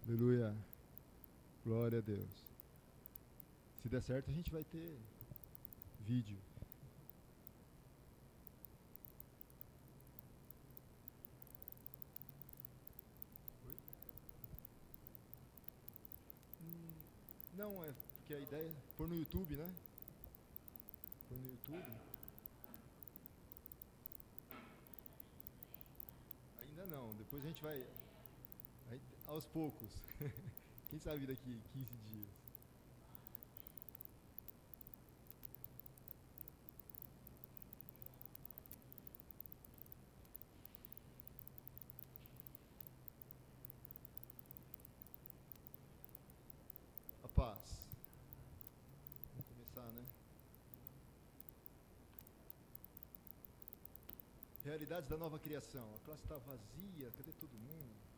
Aleluia. Glória a Deus. Se der certo, a gente vai ter vídeo. Não, é porque a ideia é pôr no YouTube, né? Pôr no YouTube. Ainda não, depois a gente vai aos poucos. Quem sabe daqui 15 dias. A paz. Vamos começar, né? Realidades da nova criação. A classe está vazia, cadê todo mundo?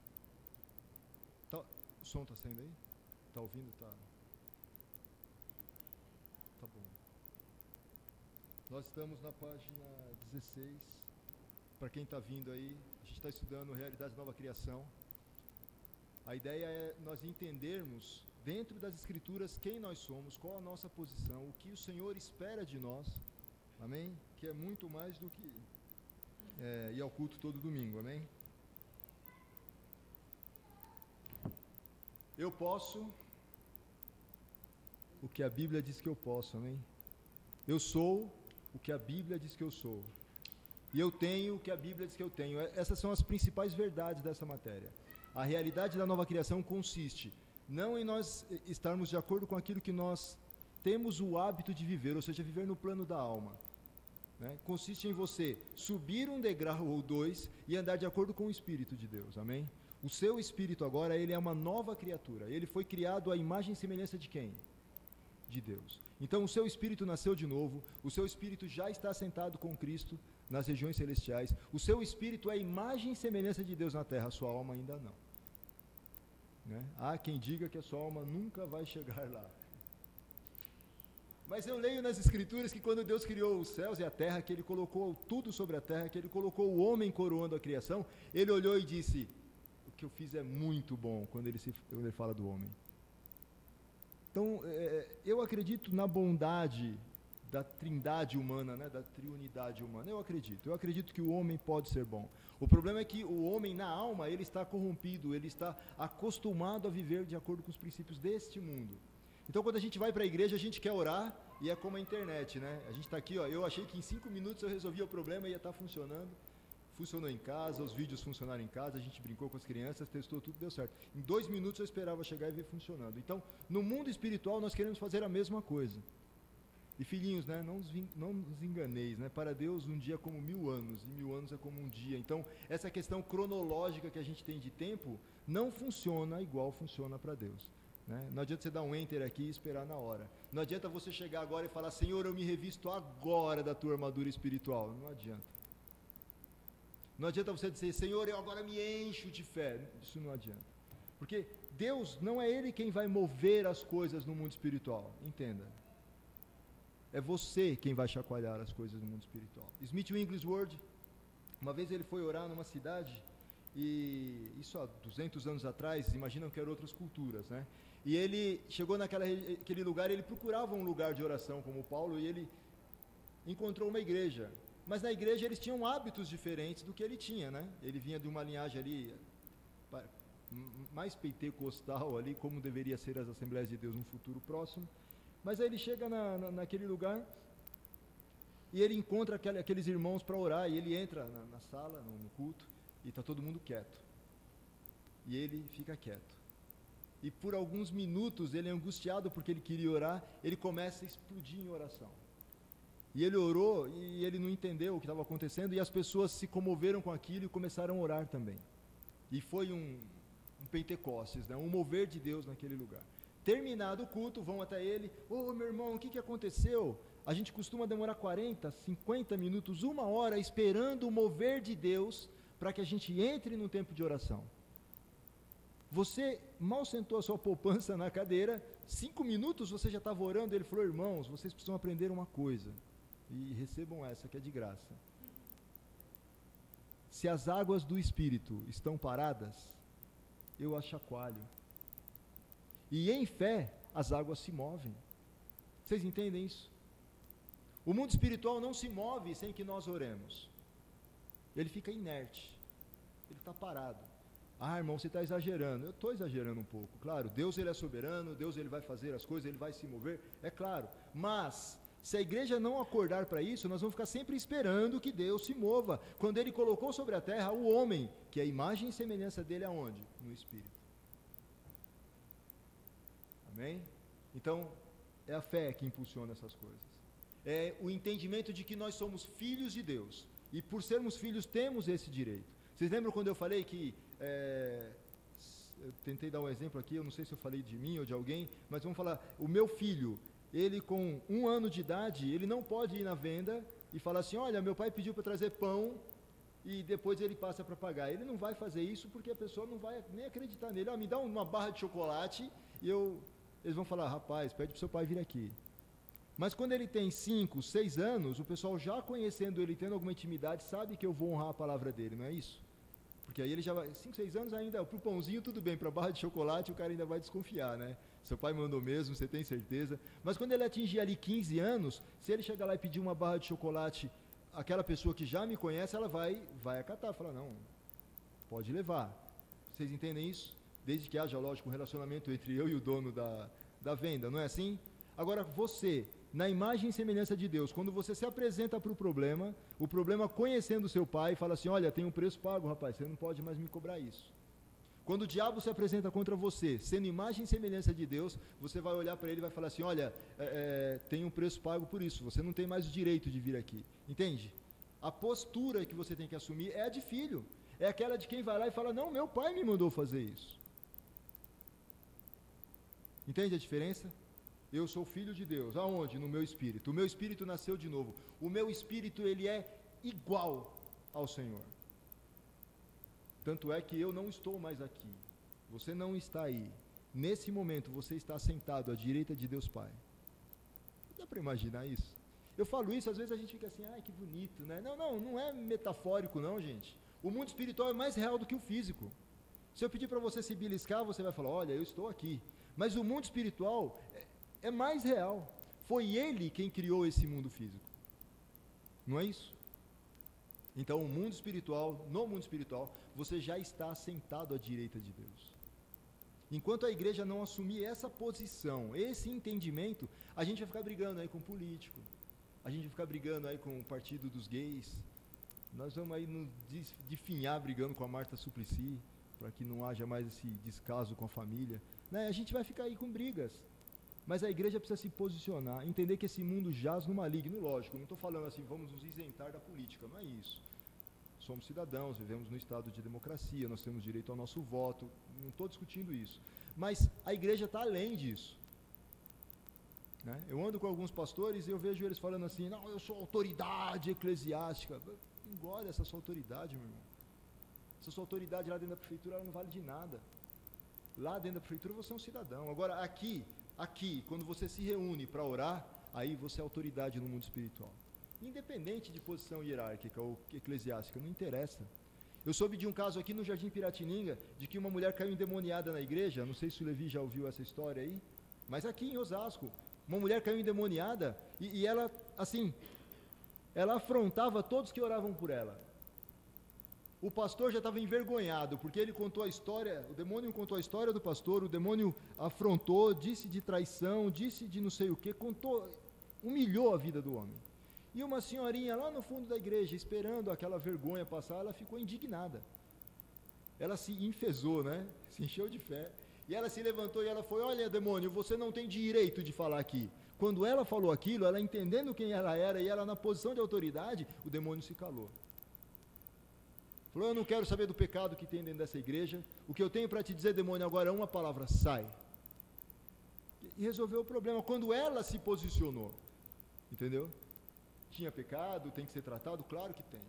Tá, o som está saindo aí? Está ouvindo? Tá bom. Nós estamos na página 16. Para quem está vindo aí, a gente está estudando Realidades da nova criação. A ideia é nós entendermos dentro das Escrituras quem nós somos, qual a nossa posição, o que o Senhor espera de nós. Amém? Que é muito mais do que ir ao culto todo domingo, amém? Eu posso o que a Bíblia diz que eu posso, amém? Eu sou o que a Bíblia diz que eu sou. E eu tenho o que a Bíblia diz que eu tenho. Essas são as principais verdades dessa matéria. A realidade da nova criação consiste não em nós estarmos de acordo com aquilo que nós temos o hábito de viver, ou seja, viver no plano da alma. Né? Consiste em você subir um degrau ou dois e andar de acordo com o Espírito de Deus, amém? O seu espírito agora, ele é uma nova criatura, ele foi criado à imagem e semelhança de quem? De Deus. Então o seu espírito nasceu de novo, o seu espírito já está sentado com Cristo nas regiões celestiais, o seu espírito é a imagem e semelhança de Deus na terra, a sua alma ainda não. Né? Há quem diga que a sua alma nunca vai chegar lá. Mas eu leio nas Escrituras que quando Deus criou os céus e a terra, que Ele colocou tudo sobre a terra, que Ele colocou o homem coroando a criação, Ele olhou e disse, o que eu fiz é muito bom, quando Ele fala do homem. Então, eu acredito na bondade da trindade humana, né, da triunidade humana. Eu acredito que o homem pode ser bom. O problema é que o homem, na alma, ele está corrompido, ele está acostumado a viver de acordo com os princípios deste mundo. Então, quando a gente vai para a igreja, a gente quer orar, e é como a internet, né? A gente está aqui, ó, eu achei que em 5 minutos eu resolvia o problema e ia estar funcionando. Funcionou em casa, os vídeos funcionaram em casa, a gente brincou com as crianças, testou tudo, deu certo. Em 2 minutos eu esperava chegar e ver funcionando. Então, no mundo espiritual, nós queremos fazer a mesma coisa. E filhinhos, né, não nos enganeis, né? Para Deus um dia é como 1000 anos, e 1000 anos é como um dia. Então, essa questão cronológica que a gente tem de tempo, não funciona igual funciona para Deus. Né? Não adianta você dar um enter aqui e esperar na hora. Não adianta você chegar agora e falar, Senhor, eu me revisto agora da tua armadura espiritual. Não adianta. Não adianta você dizer, Senhor, eu agora me encho de fé. Isso não adianta. Porque Deus não é Ele quem vai mover as coisas no mundo espiritual. Entenda. É você quem vai chacoalhar as coisas no mundo espiritual. Smith Wigglesworth, uma vez ele foi orar numa cidade, e isso há 200 anos atrás, imaginam que eram outras culturas, né? E ele chegou naquele lugar, ele procurava um lugar de oração como Paulo, e ele encontrou uma igreja. Mas na igreja eles tinham hábitos diferentes do que ele tinha, né? Ele vinha de uma linhagem ali mais pentecostal ali, como deveria ser as Assembleias de Deus no futuro próximo. Mas aí ele chega naquele lugar e ele encontra aqueles irmãos para orar, e ele entra na sala, no culto, e está todo mundo quieto. E ele fica quieto. E por alguns minutos, ele é angustiado porque ele queria orar, ele começa a explodir em oração. E ele orou e ele não entendeu o que estava acontecendo, e as pessoas se comoveram com aquilo e começaram a orar também. E foi um Pentecostes, né? Um mover de Deus naquele lugar. Terminado o culto, vão até ele, meu irmão, o que aconteceu? A gente costuma demorar 40, 50 minutos, 1 hora, esperando o mover de Deus, para que a gente entre num tempo de oração. Você mal sentou a sua poupança na cadeira, 5 minutos você já estava orando, ele falou, irmãos, vocês precisam aprender uma coisa, e recebam essa que é de graça. Se as águas do Espírito estão paradas, eu as chacoalho. E em fé, as águas se movem. Vocês entendem isso? O mundo espiritual não se move sem que nós oremos. Ele fica inerte. Ele está parado. Ah, irmão, você está exagerando. Eu estou exagerando um pouco. Claro, Deus ele é soberano, Deus ele vai fazer as coisas, ele vai se mover. É claro. Mas, se a igreja não acordar para isso, nós vamos ficar sempre esperando que Deus se mova. Quando ele colocou sobre a terra o homem, que é a imagem e semelhança dele aonde? No Espírito. Amém? Então, é a fé que impulsiona essas coisas. É o entendimento de que nós somos filhos de Deus. E por sermos filhos, temos esse direito. Vocês lembram quando eu falei que... eu tentei dar um exemplo aqui, eu não sei se eu falei de mim ou de alguém, mas vamos falar, o meu filho, ele com 1 ano de idade, ele não pode ir na venda e falar assim, olha, meu pai pediu para trazer pão e depois ele passa para pagar. Ele não vai fazer isso porque a pessoa não vai nem acreditar nele. Me dá uma barra de chocolate e eles vão falar, rapaz, pede para o seu pai vir aqui. Mas quando ele tem 5, 6 anos, o pessoal já conhecendo ele, tendo alguma intimidade, sabe que eu vou honrar a palavra dele, não é isso? Porque aí ele já vai, 5, 6 anos ainda, pro pãozinho tudo bem, para a barra de chocolate o cara ainda vai desconfiar, né? Seu pai mandou mesmo, você tem certeza. Mas quando ele atingir ali 15 anos, se ele chegar lá e pedir uma barra de chocolate, aquela pessoa que já me conhece, ela vai acatar, falar, não, pode levar. Vocês entendem isso? Desde que haja, lógico, um relacionamento entre eu e o dono da venda, não é assim? Agora, você, na imagem e semelhança de Deus, quando você se apresenta para o problema conhecendo o seu pai, fala assim, olha, tem um preço pago, rapaz, você não pode mais me cobrar isso. Quando o diabo se apresenta contra você, sendo imagem e semelhança de Deus, você vai olhar para ele e vai falar assim, olha, tem um preço pago por isso, você não tem mais o direito de vir aqui. Entende? A postura que você tem que assumir é a de filho. É aquela de quem vai lá e fala, não, meu pai me mandou fazer isso. Entende a diferença? Eu sou filho de Deus. Aonde? No meu espírito. O meu espírito nasceu de novo. O meu espírito, ele é igual ao Senhor. Tanto é que eu não estou mais aqui. Você não está aí. Nesse momento, você está sentado à direita de Deus Pai. Dá para imaginar isso? Eu falo isso, às vezes a gente fica assim, ai, que bonito, né? Não é metafórico não, gente. O mundo espiritual é mais real do que o físico. Se eu pedir para você se beliscar, você vai falar, olha, eu estou aqui. Mas o mundo espiritual é mais real. Foi ele quem criou esse mundo físico. Não é isso? Então, no mundo espiritual, você já está sentado à direita de Deus. Enquanto a igreja não assumir essa posição, esse entendimento, a gente vai ficar brigando aí com o político, a gente vai ficar brigando aí com o partido dos gays, nós vamos aí nos definhar brigando com a Marta Suplicy, para que não haja mais esse descaso com a família, né? A gente vai ficar aí com brigas. Mas a igreja precisa se posicionar, entender que esse mundo jaz no maligno, lógico, não estou falando assim, vamos nos isentar da política, não é isso. Somos cidadãos, vivemos no estado de democracia, nós temos direito ao nosso voto, não estou discutindo isso. Mas a igreja está além disso. Né? Eu ando com alguns pastores e eu vejo eles falando assim, não, eu sou autoridade eclesiástica. Engole essa sua autoridade, meu irmão. Essa sua autoridade lá dentro da prefeitura ela não vale de nada. Lá dentro da prefeitura você é um cidadão. Agora aqui, quando você se reúne para orar, aí você é autoridade no mundo espiritual. Independente de posição hierárquica ou eclesiástica, não interessa. Eu soube de um caso aqui no Jardim Piratininga, de que uma mulher caiu endemoniada na igreja, não sei se o Levi já ouviu essa história aí, mas aqui em Osasco, uma mulher caiu endemoniada e ela, assim, ela afrontava todos que oravam por ela. O pastor já estava envergonhado, porque ele contou a história, o demônio contou a história do pastor, o demônio afrontou, disse de traição, disse de não sei o que, humilhou a vida do homem. E uma senhorinha lá no fundo da igreja, esperando aquela vergonha passar, ela ficou indignada. Ela se enfezou, né? Se encheu de fé. E ela se levantou e ela foi, olha demônio, você não tem direito de falar aqui. Quando ela falou aquilo, ela entendendo quem ela era e ela na posição de autoridade, o demônio se calou. Falou, eu não quero saber do pecado que tem dentro dessa igreja, o que eu tenho para te dizer, demônio, agora é uma palavra, sai. E resolveu o problema, quando ela se posicionou, entendeu? Tinha pecado, tem que ser tratado? Claro que tem.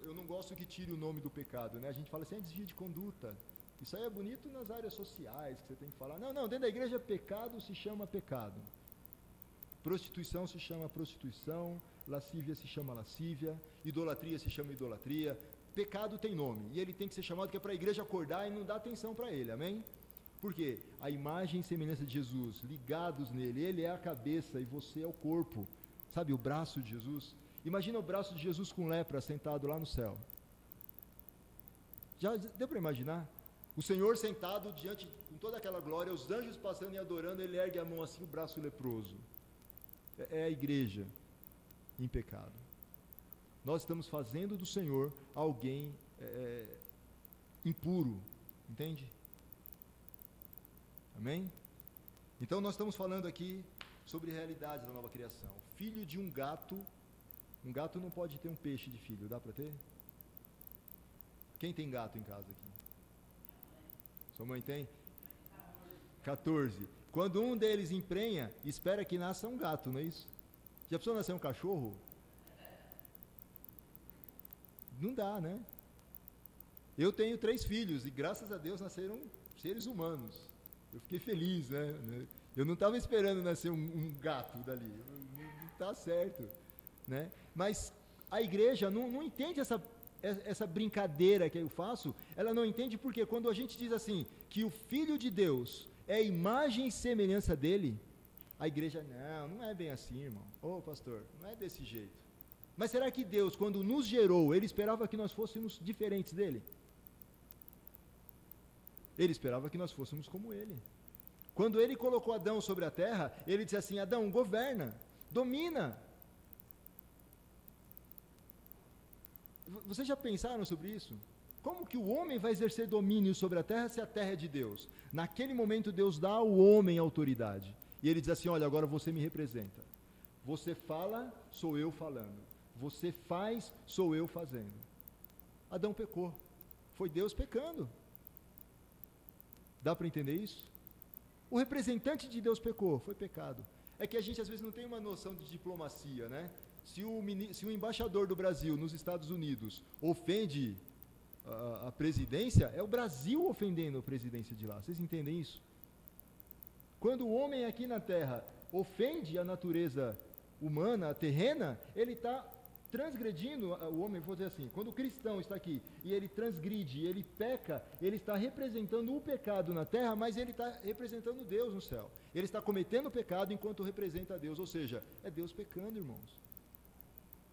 Eu não gosto que tire o nome do pecado, né? A gente fala assim, é desvio de conduta. Isso aí é bonito nas áreas sociais, que você tem que falar. Não, dentro da igreja pecado se chama pecado. Prostituição se chama prostituição, lascívia se chama lascívia, idolatria se chama idolatria. Pecado tem nome, e ele tem que ser chamado que é para a igreja acordar e não dar atenção para ele, amém? Por quê? A imagem e semelhança de Jesus, ligados nele, ele é a cabeça e você é o corpo. Sabe, o braço de Jesus? Imagina o braço de Jesus com lepra sentado lá no céu. Já deu para imaginar? O Senhor sentado diante, com toda aquela glória, os anjos passando e adorando, ele ergue a mão assim, o braço leproso. É a igreja em pecado. Nós estamos fazendo do Senhor alguém impuro, entende? Amém? Então nós estamos falando aqui sobre realidades da nova criação. Filho de um gato não pode ter um peixe de filho, dá para ter? Quem tem gato em casa aqui? Sua mãe tem? 14. Quando um deles emprenha, espera que nasça um gato, não é isso? Já precisou nascer um cachorro? Não dá, né? Eu tenho 3 filhos e graças a Deus nasceram seres humanos. Eu fiquei feliz, né? Eu não estava esperando nascer um gato dali. Não está certo, né? Mas a igreja não entende essa brincadeira que eu faço. Ela não entende porque quando a gente diz assim, que o Filho de Deus é a imagem e semelhança dele, a igreja, não é bem assim, irmão. Ô pastor, não é desse jeito. Mas será que Deus, quando nos gerou, ele esperava que nós fôssemos diferentes dele? Ele esperava que nós fôssemos como ele. Quando ele colocou Adão sobre a terra, ele disse assim, Adão, governa, domina. Vocês já pensaram sobre isso? Como que o homem vai exercer domínio sobre a terra se a terra é de Deus? Naquele momento Deus dá ao homem autoridade. E ele diz assim, olha, agora você me representa. Você fala, sou eu falando. Você faz, sou eu fazendo. Adão pecou. Foi Deus pecando. Dá para entender isso? O representante de Deus pecou, foi pecado. É que a gente às vezes não tem uma noção de diplomacia, né? Se o embaixador do Brasil nos Estados Unidos ofende a presidência, é o Brasil ofendendo a presidência de lá. Vocês entendem isso? Quando o homem aqui na terra ofende a natureza humana, terrena, ele está transgredindo, o homem, vou dizer assim, quando o cristão está aqui e ele transgride, ele peca, ele está representando o pecado na terra, mas ele está representando Deus no céu. Ele está cometendo o pecado enquanto representa a Deus, ou seja, é Deus pecando, irmãos.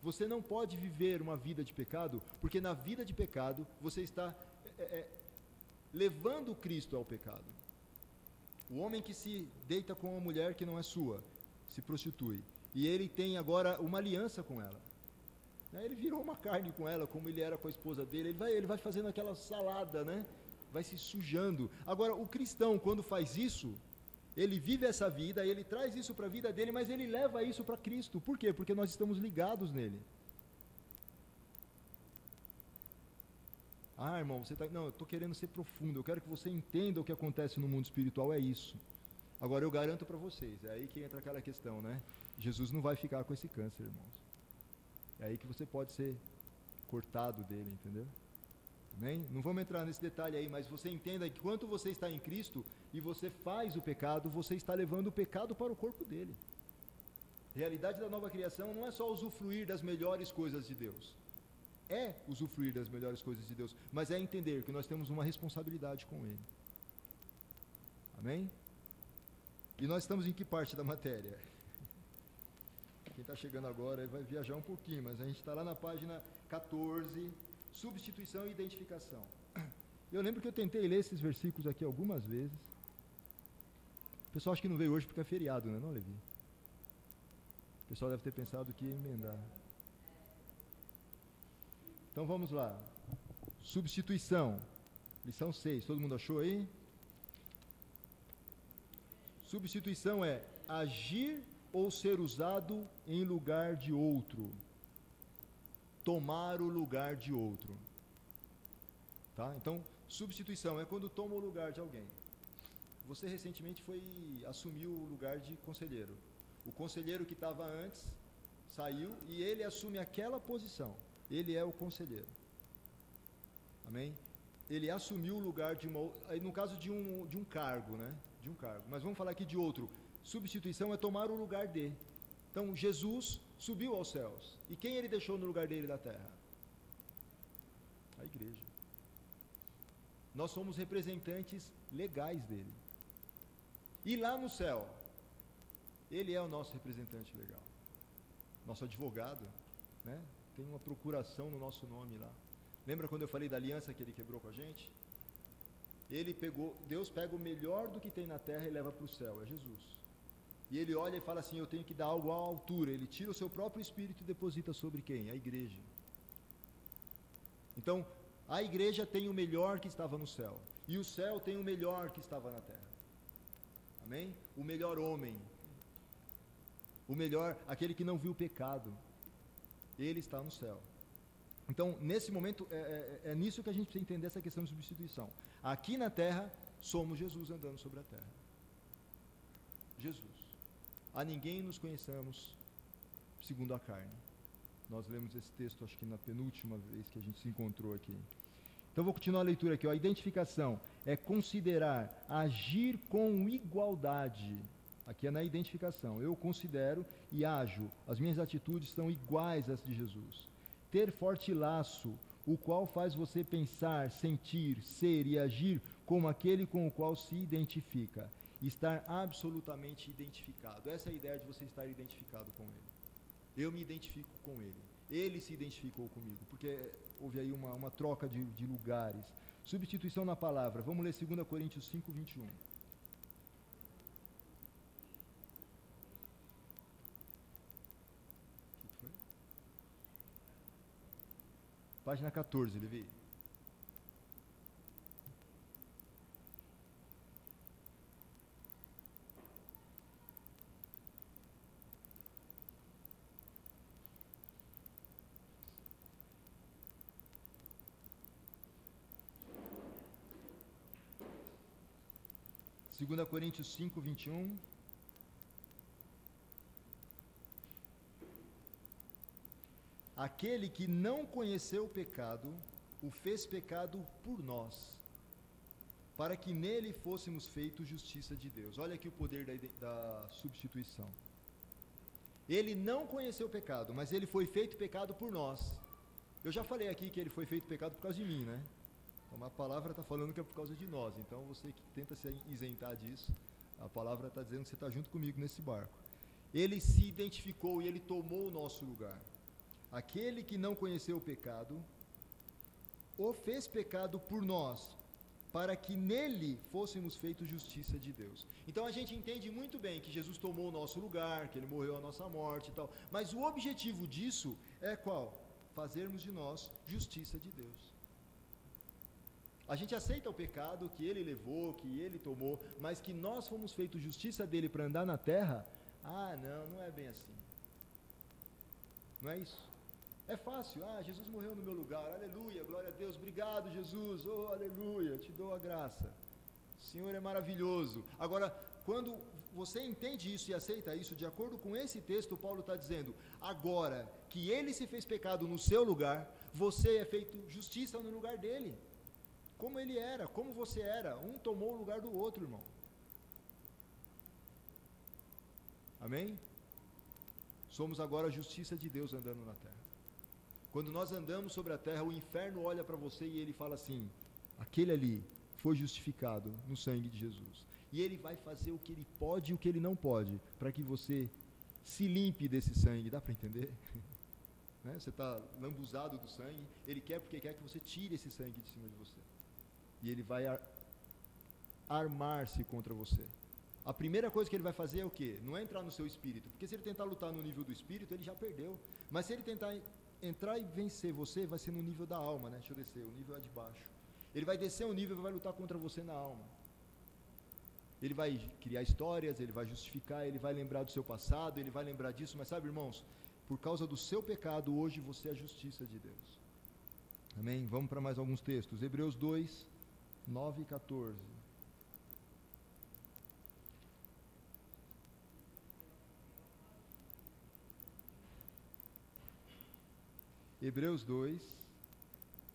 Você não pode viver uma vida de pecado, porque na vida de pecado você está levando Cristo ao pecado. O homem que se deita com uma mulher que não é sua, se prostitui, e ele tem agora uma aliança com ela. Ele virou uma carne com ela, como ele era com a esposa dele, ele vai fazendo aquela salada, né? Vai se sujando. Agora, o cristão, quando faz isso, ele vive essa vida, ele traz isso para a vida dele, mas ele leva isso para Cristo. Por quê? Porque nós estamos ligados nele. Ah, irmão, não, eu estou querendo ser profundo, eu quero que você entenda o que acontece no mundo espiritual, é isso. Agora, eu garanto para vocês, é aí que entra aquela questão, né? Jesus não vai ficar com esse câncer, irmãos. É aí que você pode ser cortado dele, entendeu? Amém? Não vamos entrar nesse detalhe aí, mas você entenda que enquanto você está em Cristo e você faz o pecado, você está levando o pecado para o corpo dele. A realidade da nova criação não é só usufruir das melhores coisas de Deus. É usufruir das melhores coisas de Deus, mas é entender que nós temos uma responsabilidade com ele. Amém? E nós estamos em que parte da matéria? Quem está chegando agora vai viajar um pouquinho, mas a gente está lá na página 14, substituição e identificação. Eu lembro que eu tentei ler esses versículos aqui algumas vezes. O pessoal acha que não veio hoje porque é feriado, né? Não, Levi? O pessoal deve ter pensado que ia emendar. Então vamos lá. Substituição. Lição 6. Todo mundo achou aí? Substituição é agir ou ser usado em lugar de outro. Tomar o lugar de outro. Tá? Então, substituição é quando toma o lugar de alguém. Você recentemente assumiu o lugar de conselheiro. O conselheiro que estava antes saiu e ele assume aquela posição. Ele é o conselheiro. Amém? Ele assumiu o lugar de no caso de um cargo, né? De um cargo. Mas vamos falar aqui de outro. Substituição é tomar o lugar dele. Então, Jesus subiu aos céus. E quem ele deixou no lugar dele da terra? A igreja. Nós somos representantes legais dele. E lá no céu, ele é o nosso representante legal. Nosso advogado, né? Tem uma procuração no nosso nome lá. Lembra quando eu falei da aliança que ele quebrou com a gente? Deus pega o melhor do que tem na terra e leva para o céu, é Jesus. E ele olha e fala assim, eu tenho que dar algo à altura. Ele tira o seu próprio espírito e deposita sobre quem? A igreja. Então, a igreja tem o melhor que estava no céu. E o céu tem o melhor que estava na terra. Amém? O melhor homem. O melhor, aquele que não viu o pecado. Ele está no céu. Então, nesse momento, é nisso que a gente precisa entender essa questão de substituição. Aqui na terra, somos Jesus andando sobre a terra. Jesus. A ninguém nos conheçamos segundo a carne. Nós lemos esse texto, acho que na penúltima vez que a gente se encontrou aqui. Então, vou continuar a leitura aqui. A identificação é considerar, agir com igualdade. Aqui é na identificação. Eu considero e ajo. As minhas atitudes são iguais às de Jesus. Ter forte laço, o qual faz você pensar, sentir, ser e agir como aquele com o qual se identifica. Estar absolutamente identificado. Essa é a ideia de você estar identificado com ele. Eu me identifico com ele. Ele se identificou comigo, porque houve aí uma troca de lugares. Substituição na palavra. Vamos ler 2 Coríntios 5, 21. Página 14, Levi. Segunda Coríntios 5, 21. Aquele que não conheceu o pecado, o fez pecado por nós, para que nele fôssemos feitos justiça de Deus. Olha aqui o poder da substituição. Ele não conheceu o pecado, mas ele foi feito pecado por nós. Eu já falei aqui que ele foi feito pecado por causa de mim, né? Então a palavra está falando que é por causa de nós. Então você que tenta se isentar disso, a palavra está dizendo que você está junto comigo nesse barco. Ele se identificou e ele tomou o nosso lugar. Aquele que não conheceu o pecado, o fez pecado por nós, para que nele fôssemos feitos justiça de Deus. Então a gente entende muito bem que Jesus tomou o nosso lugar, que ele morreu a nossa morte e tal, mas o objetivo disso é qual? Fazermos de nós justiça de Deus. A gente aceita o pecado que ele levou, que ele tomou, mas que nós fomos feitos justiça dele para andar na terra, não é bem assim. Não é isso? É fácil, Jesus morreu no meu lugar, aleluia, glória a Deus, obrigado Jesus, oh aleluia, te dou a graça, o Senhor é maravilhoso. Agora, quando você entende isso e aceita isso, de acordo com esse texto, Paulo está dizendo, agora que ele se fez pecado no seu lugar, você é feito justiça no lugar dele, como ele era, como você era, um tomou o lugar do outro, irmão. Amém? Somos agora a justiça de Deus andando na terra. Quando nós andamos sobre a terra, o inferno olha para você e ele fala assim, aquele ali foi justificado no sangue de Jesus. E ele vai fazer o que ele pode e o que ele não pode, para que você se limpe desse sangue. Dá para entender? Né? Você está lambuzado do sangue, ele quer porque quer que você tire esse sangue de cima de você. E ele vai armar-se contra você. A primeira coisa que ele vai fazer é o quê? Não é entrar no seu espírito, porque se ele tentar lutar no nível do espírito, ele já perdeu. Mas se ele tentar entrar e vencer você, vai ser no nível da alma, né? Deixa eu descer, o nível é de baixo. Ele vai descer um nível e vai lutar contra você na alma. Ele vai criar histórias, ele vai justificar, ele vai lembrar do seu passado, ele vai lembrar disso, mas sabe, irmãos, por causa do seu pecado, hoje você é a justiça de Deus. Amém? Vamos para mais alguns textos. Hebreus 2, 9 e 14. Hebreus 2,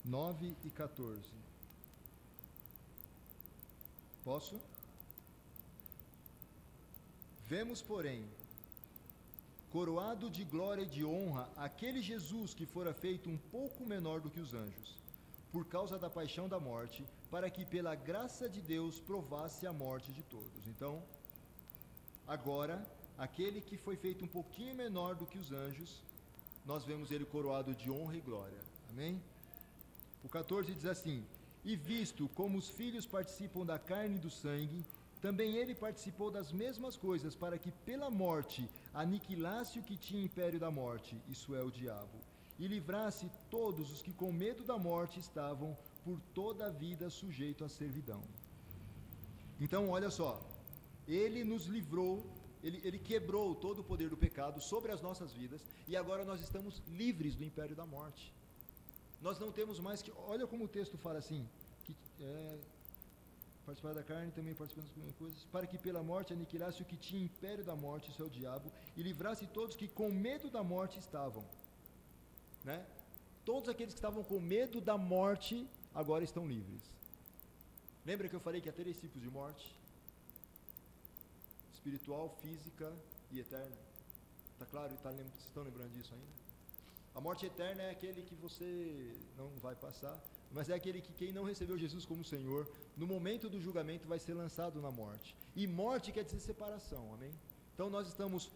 9 e 14. Posso? Vemos, porém, coroado de glória e de honra, aquele Jesus que fora feito um pouco menor do que os anjos, por causa da paixão da morte, para que pela graça de Deus provasse a morte de todos. Então, agora, aquele que foi feito um pouquinho menor do que os anjos, nós vemos ele coroado de honra e glória. Amém? O 14 diz assim: e visto como os filhos participam da carne e do sangue, também ele participou das mesmas coisas, para que pela morte aniquilasse o que tinha império da morte, isso é, o diabo, e livrasse todos os que com medo da morte estavam por toda a vida sujeitos à servidão. Então, olha só, ele nos livrou, ele quebrou todo o poder do pecado sobre as nossas vidas, e agora nós estamos livres do império da morte. Nós não temos mais que, olha como o texto fala assim, que participar da carne, também participando das coisas, para que pela morte aniquilasse o que tinha império da morte, isso é o diabo, e livrasse todos que com medo da morte estavam. Né? Todos aqueles que estavam com medo da morte, agora estão livres. Lembra que eu falei que há 3 tipos de morte? Espiritual, física e eterna. Está claro? Vocês estão lembrando disso ainda? A morte eterna é aquele que você não vai passar, mas é aquele que quem não recebeu Jesus como Senhor, no momento do julgamento vai ser lançado na morte. E morte quer dizer separação, amém? Então nós estamos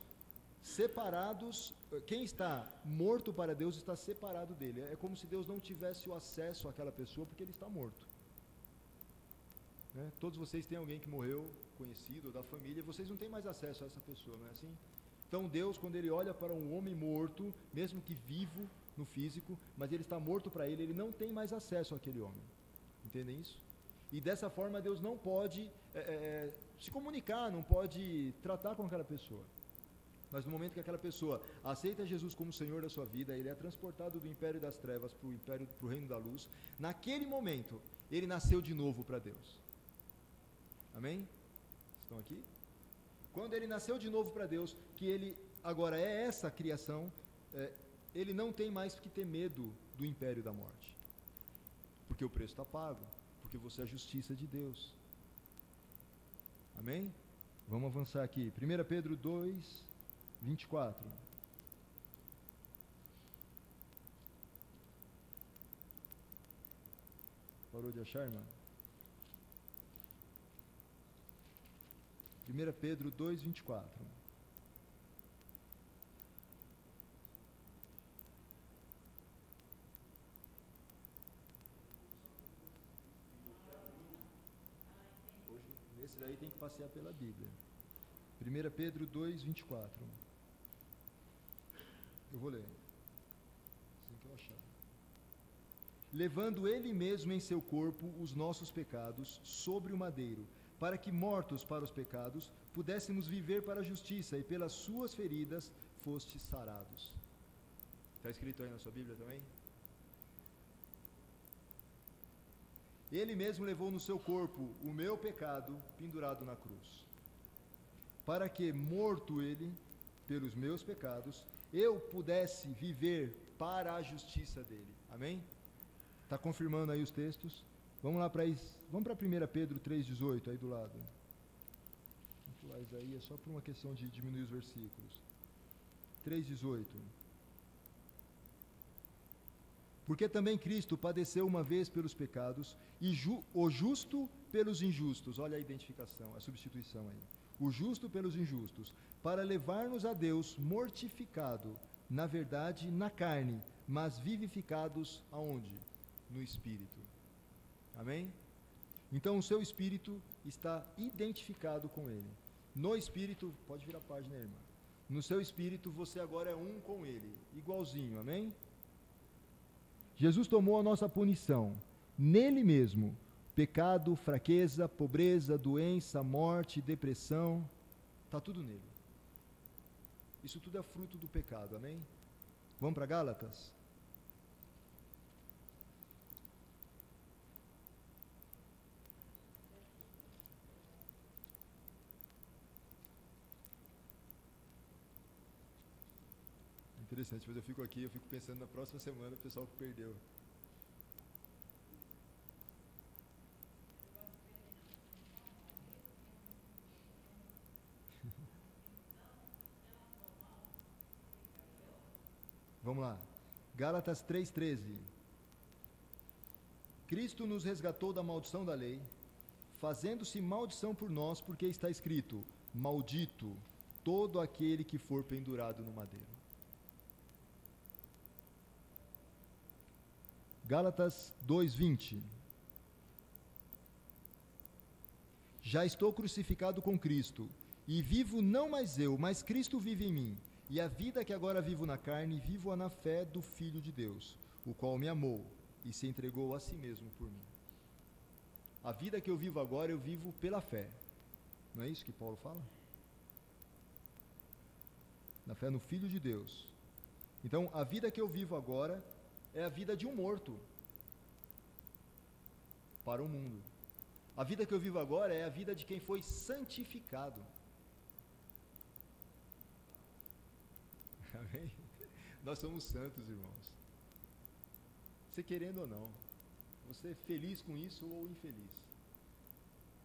separados, quem está morto para Deus está separado dele. É como se Deus não tivesse o acesso àquela pessoa porque ele está morto. Né? Todos vocês têm alguém que morreu, conhecido, ou da família, vocês não têm mais acesso a essa pessoa, não é assim? Então Deus, quando ele olha para um homem morto, mesmo que vivo no físico, mas ele está morto para ele, ele não tem mais acesso àquele homem. Entendem isso? E dessa forma Deus não pode se comunicar, não pode tratar com aquela pessoa. Mas no momento que aquela pessoa aceita Jesus como Senhor da sua vida, ele é transportado do império das trevas para o reino da luz, naquele momento ele nasceu de novo para Deus. Amém? Estão aqui? Quando ele nasceu de novo para Deus, que ele agora é essa criação, ele não tem mais que ter medo do império da morte. Porque o preço está pago, porque você é a justiça de Deus. Amém? Vamos avançar aqui. 1 Pedro 2, 24. Parou de achar, irmão? 1 Pedro 2, 24. Hoje, nesse daí tem que passear pela Bíblia. 1 Pedro 2, 24. Eu vou ler. Assim que eu achar. Levando ele mesmo em seu corpo os nossos pecados sobre o madeiro, para que, mortos para os pecados, pudéssemos viver para a justiça, e pelas suas feridas fostes sarados. Está escrito aí na sua Bíblia também? Ele mesmo levou no seu corpo o meu pecado pendurado na cruz, para que, morto ele pelos meus pecados, eu pudesse viver para a justiça dele. Amém? Está confirmando aí os textos? Vamos lá para 1 Pedro 3,18, aí do lado. Vamos pular Isaías só por uma questão de diminuir os versículos. 3,18. Porque também Cristo padeceu uma vez pelos pecados, e o justo pelos injustos. Olha a identificação, a substituição aí. O justo pelos injustos, para levar-nos a Deus mortificado, na verdade, na carne, mas vivificados aonde? No Espírito. Amém? Então o seu espírito está identificado com ele. No espírito, pode virar a página, irmã. No seu espírito você agora é um com ele, igualzinho, amém? Jesus tomou a nossa punição, nele mesmo, pecado, fraqueza, pobreza, doença, morte, depressão, está tudo nele. Isso tudo é fruto do pecado, amém? Vamos para Gálatas? Interessante, mas eu fico aqui, eu fico pensando na próxima semana o pessoal que perdeu. Vamos lá. Gálatas 3,13. Cristo nos resgatou da maldição da lei, fazendo-se maldição por nós, porque está escrito: maldito todo aquele que for pendurado no madeiro. Gálatas 2:20. Já estou crucificado com Cristo, e vivo não mais eu, mas Cristo vive em mim. E a vida que agora vivo na carne, vivo-a na fé do Filho de Deus, o qual me amou e se entregou a si mesmo por mim. A vida que eu vivo agora, eu vivo pela fé. Não é isso que Paulo fala? Na fé no Filho de Deus. Então, a vida que eu vivo agora é a vida de um morto para o mundo. A vida que eu vivo agora é a vida de quem foi santificado. Amém? Nós somos santos, irmãos. Você querendo ou não, você é feliz com isso ou infeliz,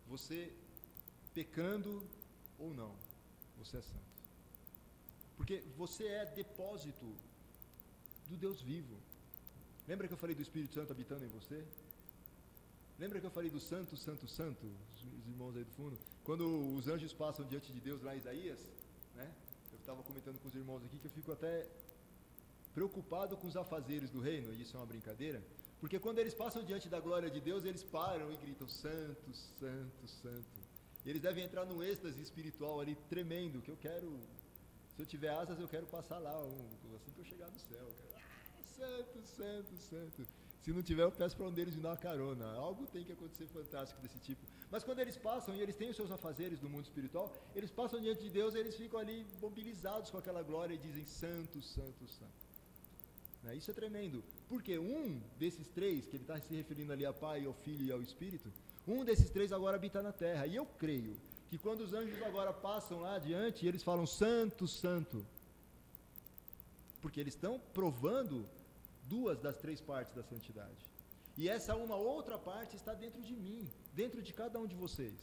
você pecando ou não, você é santo. Porque você é depósito do Deus vivo. Lembra que eu falei do Espírito Santo habitando em você? Lembra que eu falei do santo, santo, santo? Os irmãos aí do fundo. Quando os anjos passam diante de Deus lá em Isaías, né? Eu estava comentando com os irmãos aqui que eu fico até preocupado com os afazeres do reino, e isso é uma brincadeira, porque quando eles passam diante da glória de Deus, eles param e gritam: santo, santo, santo. E eles devem entrar num êxtase espiritual ali tremendo, que eu quero, se eu tiver asas, eu quero passar lá, assim que eu chegar no céu, eu quero, santo, santo, santo. Se não tiver, eu peço para um deles me dar uma carona. Algo tem que acontecer fantástico desse tipo. Mas quando eles passam, e eles têm os seus afazeres do mundo espiritual, eles passam diante de Deus, e eles ficam ali mobilizados com aquela glória e dizem: santo, santo, santo. Isso é tremendo, porque um desses três, que ele está se referindo ali a Pai, ao Filho e ao Espírito, um desses três agora habita na terra. E eu creio que quando os anjos agora passam lá adiante, eles falam: santo, santo, porque eles estão provando duas das três partes da santidade. E essa uma outra parte está dentro de mim, dentro de cada um de vocês.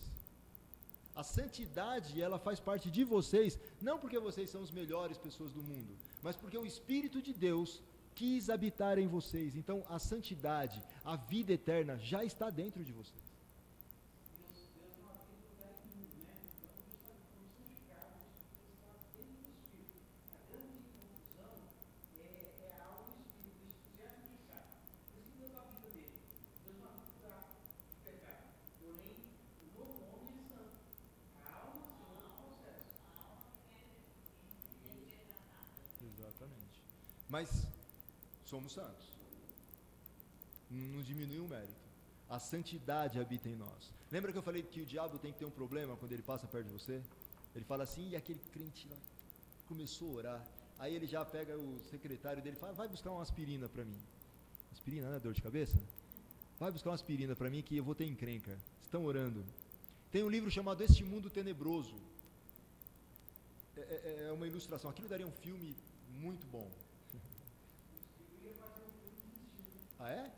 A santidade, ela faz parte de vocês, não porque vocês são as melhores pessoas do mundo, mas porque o Espírito de Deus quis habitar em vocês. Então, a santidade, a vida eterna já está dentro de vocês. Exatamente. Mas somos santos. Não diminui o mérito. A santidade habita em nós. Lembra que eu falei que o diabo tem que ter um problema quando ele passa perto de você? Ele fala assim: e aquele crente lá começou a orar. Aí ele já pega o secretário dele e fala: vai buscar uma aspirina para mim. Aspirina, não é dor de cabeça? Vai buscar uma aspirina para mim que eu vou ter encrenca. Estão orando. Tem um livro chamado Este Mundo Tenebroso. É uma ilustração. Aquilo daria um filme muito bom. Ah, é?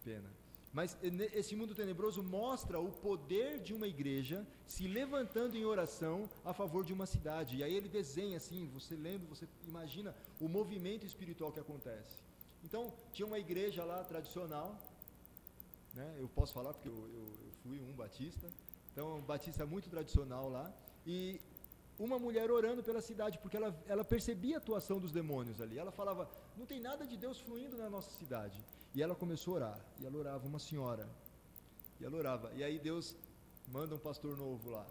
Pena. Mas esse mundo tenebroso mostra o poder de uma igreja se levantando em oração a favor de uma cidade. E aí ele desenha assim, você lendo, você imagina o movimento espiritual que acontece. Então, tinha uma igreja lá tradicional, né? Eu posso falar porque eu fui um batista. Então, um batista muito tradicional lá. E uma mulher orando pela cidade, porque ela percebia a atuação dos demônios ali. Ela falava: não tem nada de Deus fluindo na nossa cidade. E ela começou a orar, e ela orava, uma senhora, e ela orava, e aí Deus manda um pastor novo lá,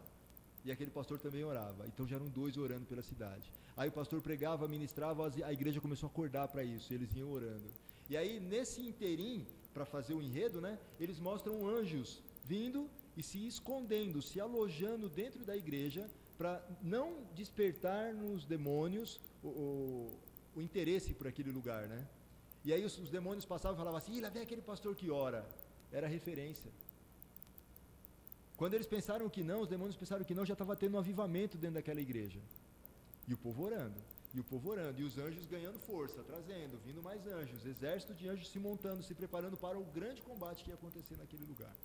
e aquele pastor também orava. Então já eram dois orando pela cidade. Aí o pastor pregava, ministrava, a igreja começou a acordar para isso, e eles iam orando. E aí nesse interim, para fazer o enredo, né, eles mostram anjos vindo e se escondendo, se alojando dentro da igreja, para não despertar nos demônios o interesse por aquele lugar, né? E aí os demônios passavam e falavam assim: lá vem aquele pastor que ora. Era referência. Quando eles pensaram que não, os demônios pensaram que não, já estava tendo um avivamento dentro daquela igreja. E o povo orando, e o povo orando, e os anjos ganhando força, trazendo, vindo mais anjos, exército de anjos se montando, se preparando para o grande combate que ia acontecer naquele lugar.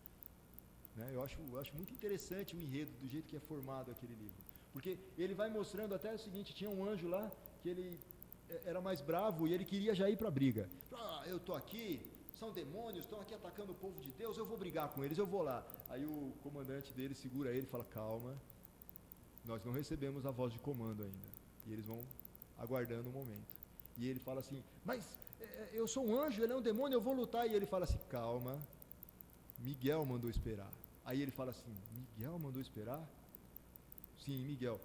Né? Eu acho muito interessante o enredo, do jeito que é formado aquele livro. Porque ele vai mostrando até o seguinte: tinha um anjo lá, que ele era mais bravo e ele queria já ir para a briga. Eu estou aqui, são demônios, estão aqui atacando o povo de Deus, eu vou brigar com eles, eu vou lá. Aí o comandante dele segura ele e fala, calma, nós não recebemos a voz de comando ainda. E eles vão aguardando um momento. E ele fala assim, mas eu sou um anjo, ele é um demônio, eu vou lutar. E ele fala assim, calma, Miguel mandou esperar. Aí ele fala assim, Miguel mandou esperar? Sim, Miguel.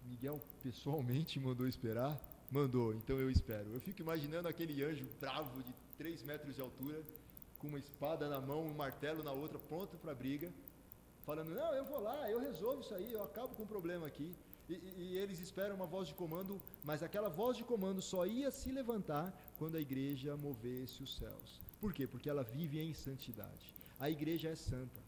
Miguel pessoalmente mandou esperar? Mandou, então eu espero. Eu fico imaginando aquele anjo bravo de 3 metros de altura, com uma espada na mão, um martelo na outra, pronto para a briga, falando, não, eu vou lá, eu resolvo isso aí, eu acabo com o problema aqui. E eles esperam uma voz de comando, mas aquela voz de comando só ia se levantar quando a igreja movesse os céus. Por quê? Porque ela vive em santidade. A igreja é santa.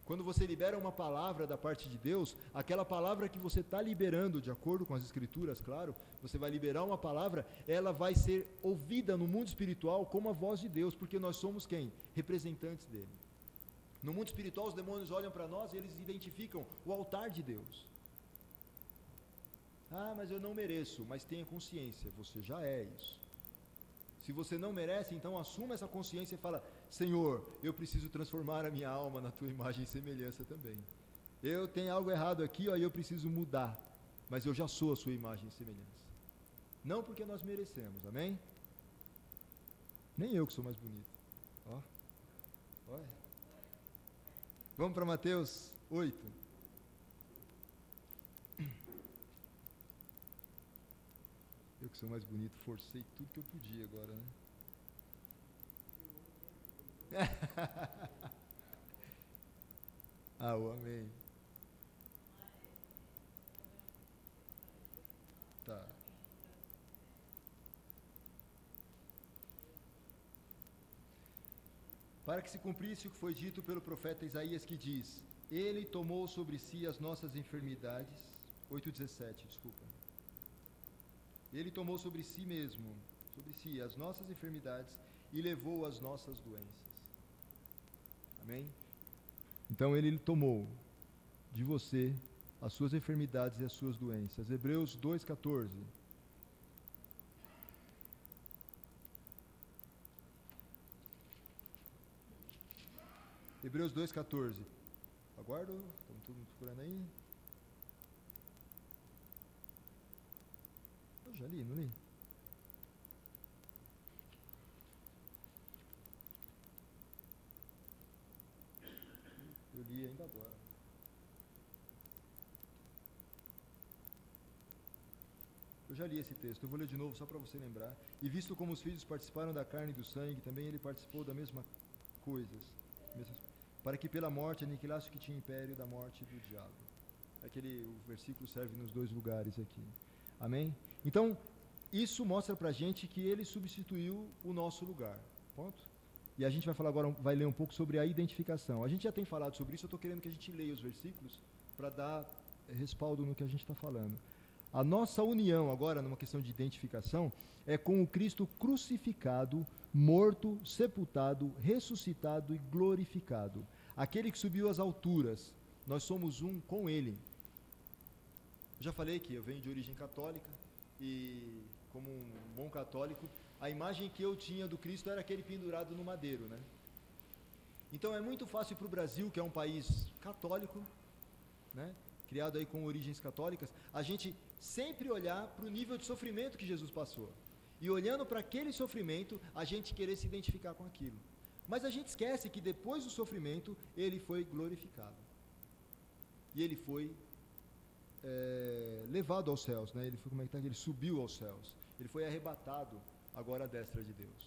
Quando você libera uma palavra da parte de Deus, aquela palavra que você está liberando, de acordo com as escrituras, claro, você vai liberar uma palavra, ela vai ser ouvida no mundo espiritual como a voz de Deus, porque nós somos quem? Representantes dele. No mundo espiritual, os demônios olham para nós e eles identificam o altar de Deus. Ah, mas eu não mereço, mas tenha consciência, você já é isso. Se você não merece, então assuma essa consciência e fala, Senhor, eu preciso transformar a minha alma na tua imagem e semelhança também. Eu tenho algo errado aqui, ó, e eu preciso mudar, mas eu já sou a sua imagem e semelhança. Não porque nós merecemos, amém? Nem eu que sou mais bonito. Ó, olha. Vamos para Mateus 8. Eu que sou mais bonito, forcei tudo que eu podia agora, né? Ah, o amém. Tá. Para que se cumprisse o que foi dito pelo profeta Isaías, que diz, ele tomou sobre si as nossas enfermidades, 8:17, desculpa. Ele tomou sobre si mesmo, sobre si as nossas enfermidades e levou as nossas doenças. Amém? Então ele tomou de você as suas enfermidades e as suas doenças. Hebreus 2:14. Hebreus 2:14. Aguardo, estamos todo mundo procurando aí. Eu já li, não li? Eu li ainda agora. Eu já li esse texto, eu vou ler de novo só para você lembrar. E visto como os filhos participaram da carne e do sangue, também ele participou da mesma coisas, para que pela morte aniquilasse o que tinha império da morte do diabo. O versículo serve nos 2 lugares aqui. Amém? Então, isso mostra pra gente que ele substituiu o nosso lugar. Ponto? E a gente vai falar agora, vai ler um pouco sobre a identificação. A gente já tem falado sobre isso, eu estou querendo que a gente leia os versículos para dar respaldo no que a gente está falando. A nossa união agora, numa questão de identificação, é com o Cristo crucificado, morto, sepultado, ressuscitado e glorificado. Aquele que subiu às alturas, nós somos um com ele. Eu já falei que eu venho de origem católica e, como um bom católico, a imagem que eu tinha do Cristo era aquele pendurado no madeiro, né? Então é muito fácil para o Brasil, que é um país católico, né? Criado aí com origens católicas, a gente sempre olhar para o nível de sofrimento que Jesus passou. E olhando para aquele sofrimento, a gente querer se identificar com aquilo. Mas a gente esquece que depois do sofrimento, ele foi glorificado. E ele foi levado aos céus, né? Ele foi, como é que tá? Ele subiu aos céus. Ele foi arrebatado agora à destra de Deus.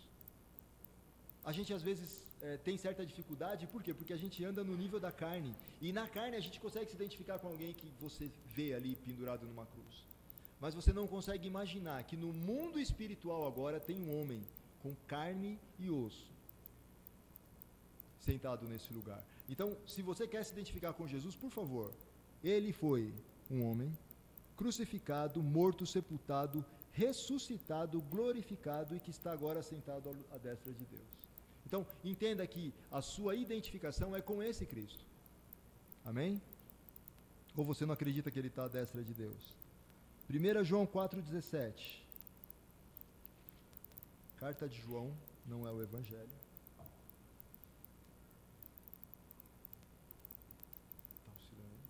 A gente às vezes tem certa dificuldade, por quê? Porque a gente anda no nível da carne, e na carne a gente consegue se identificar com alguém que você vê ali pendurado numa cruz, mas você não consegue imaginar que no mundo espiritual agora tem um homem com carne e osso, sentado nesse lugar. Então, se você quer se identificar com Jesus, por favor, ele foi um homem crucificado, morto, sepultado, ressuscitado, glorificado e que está agora sentado à destra de Deus. Então, entenda que a sua identificação é com esse Cristo. Amém? Ou você não acredita que ele está à destra de Deus? 1 João 4,17. Carta de João, não é o Evangelho. Tá oscilando aí.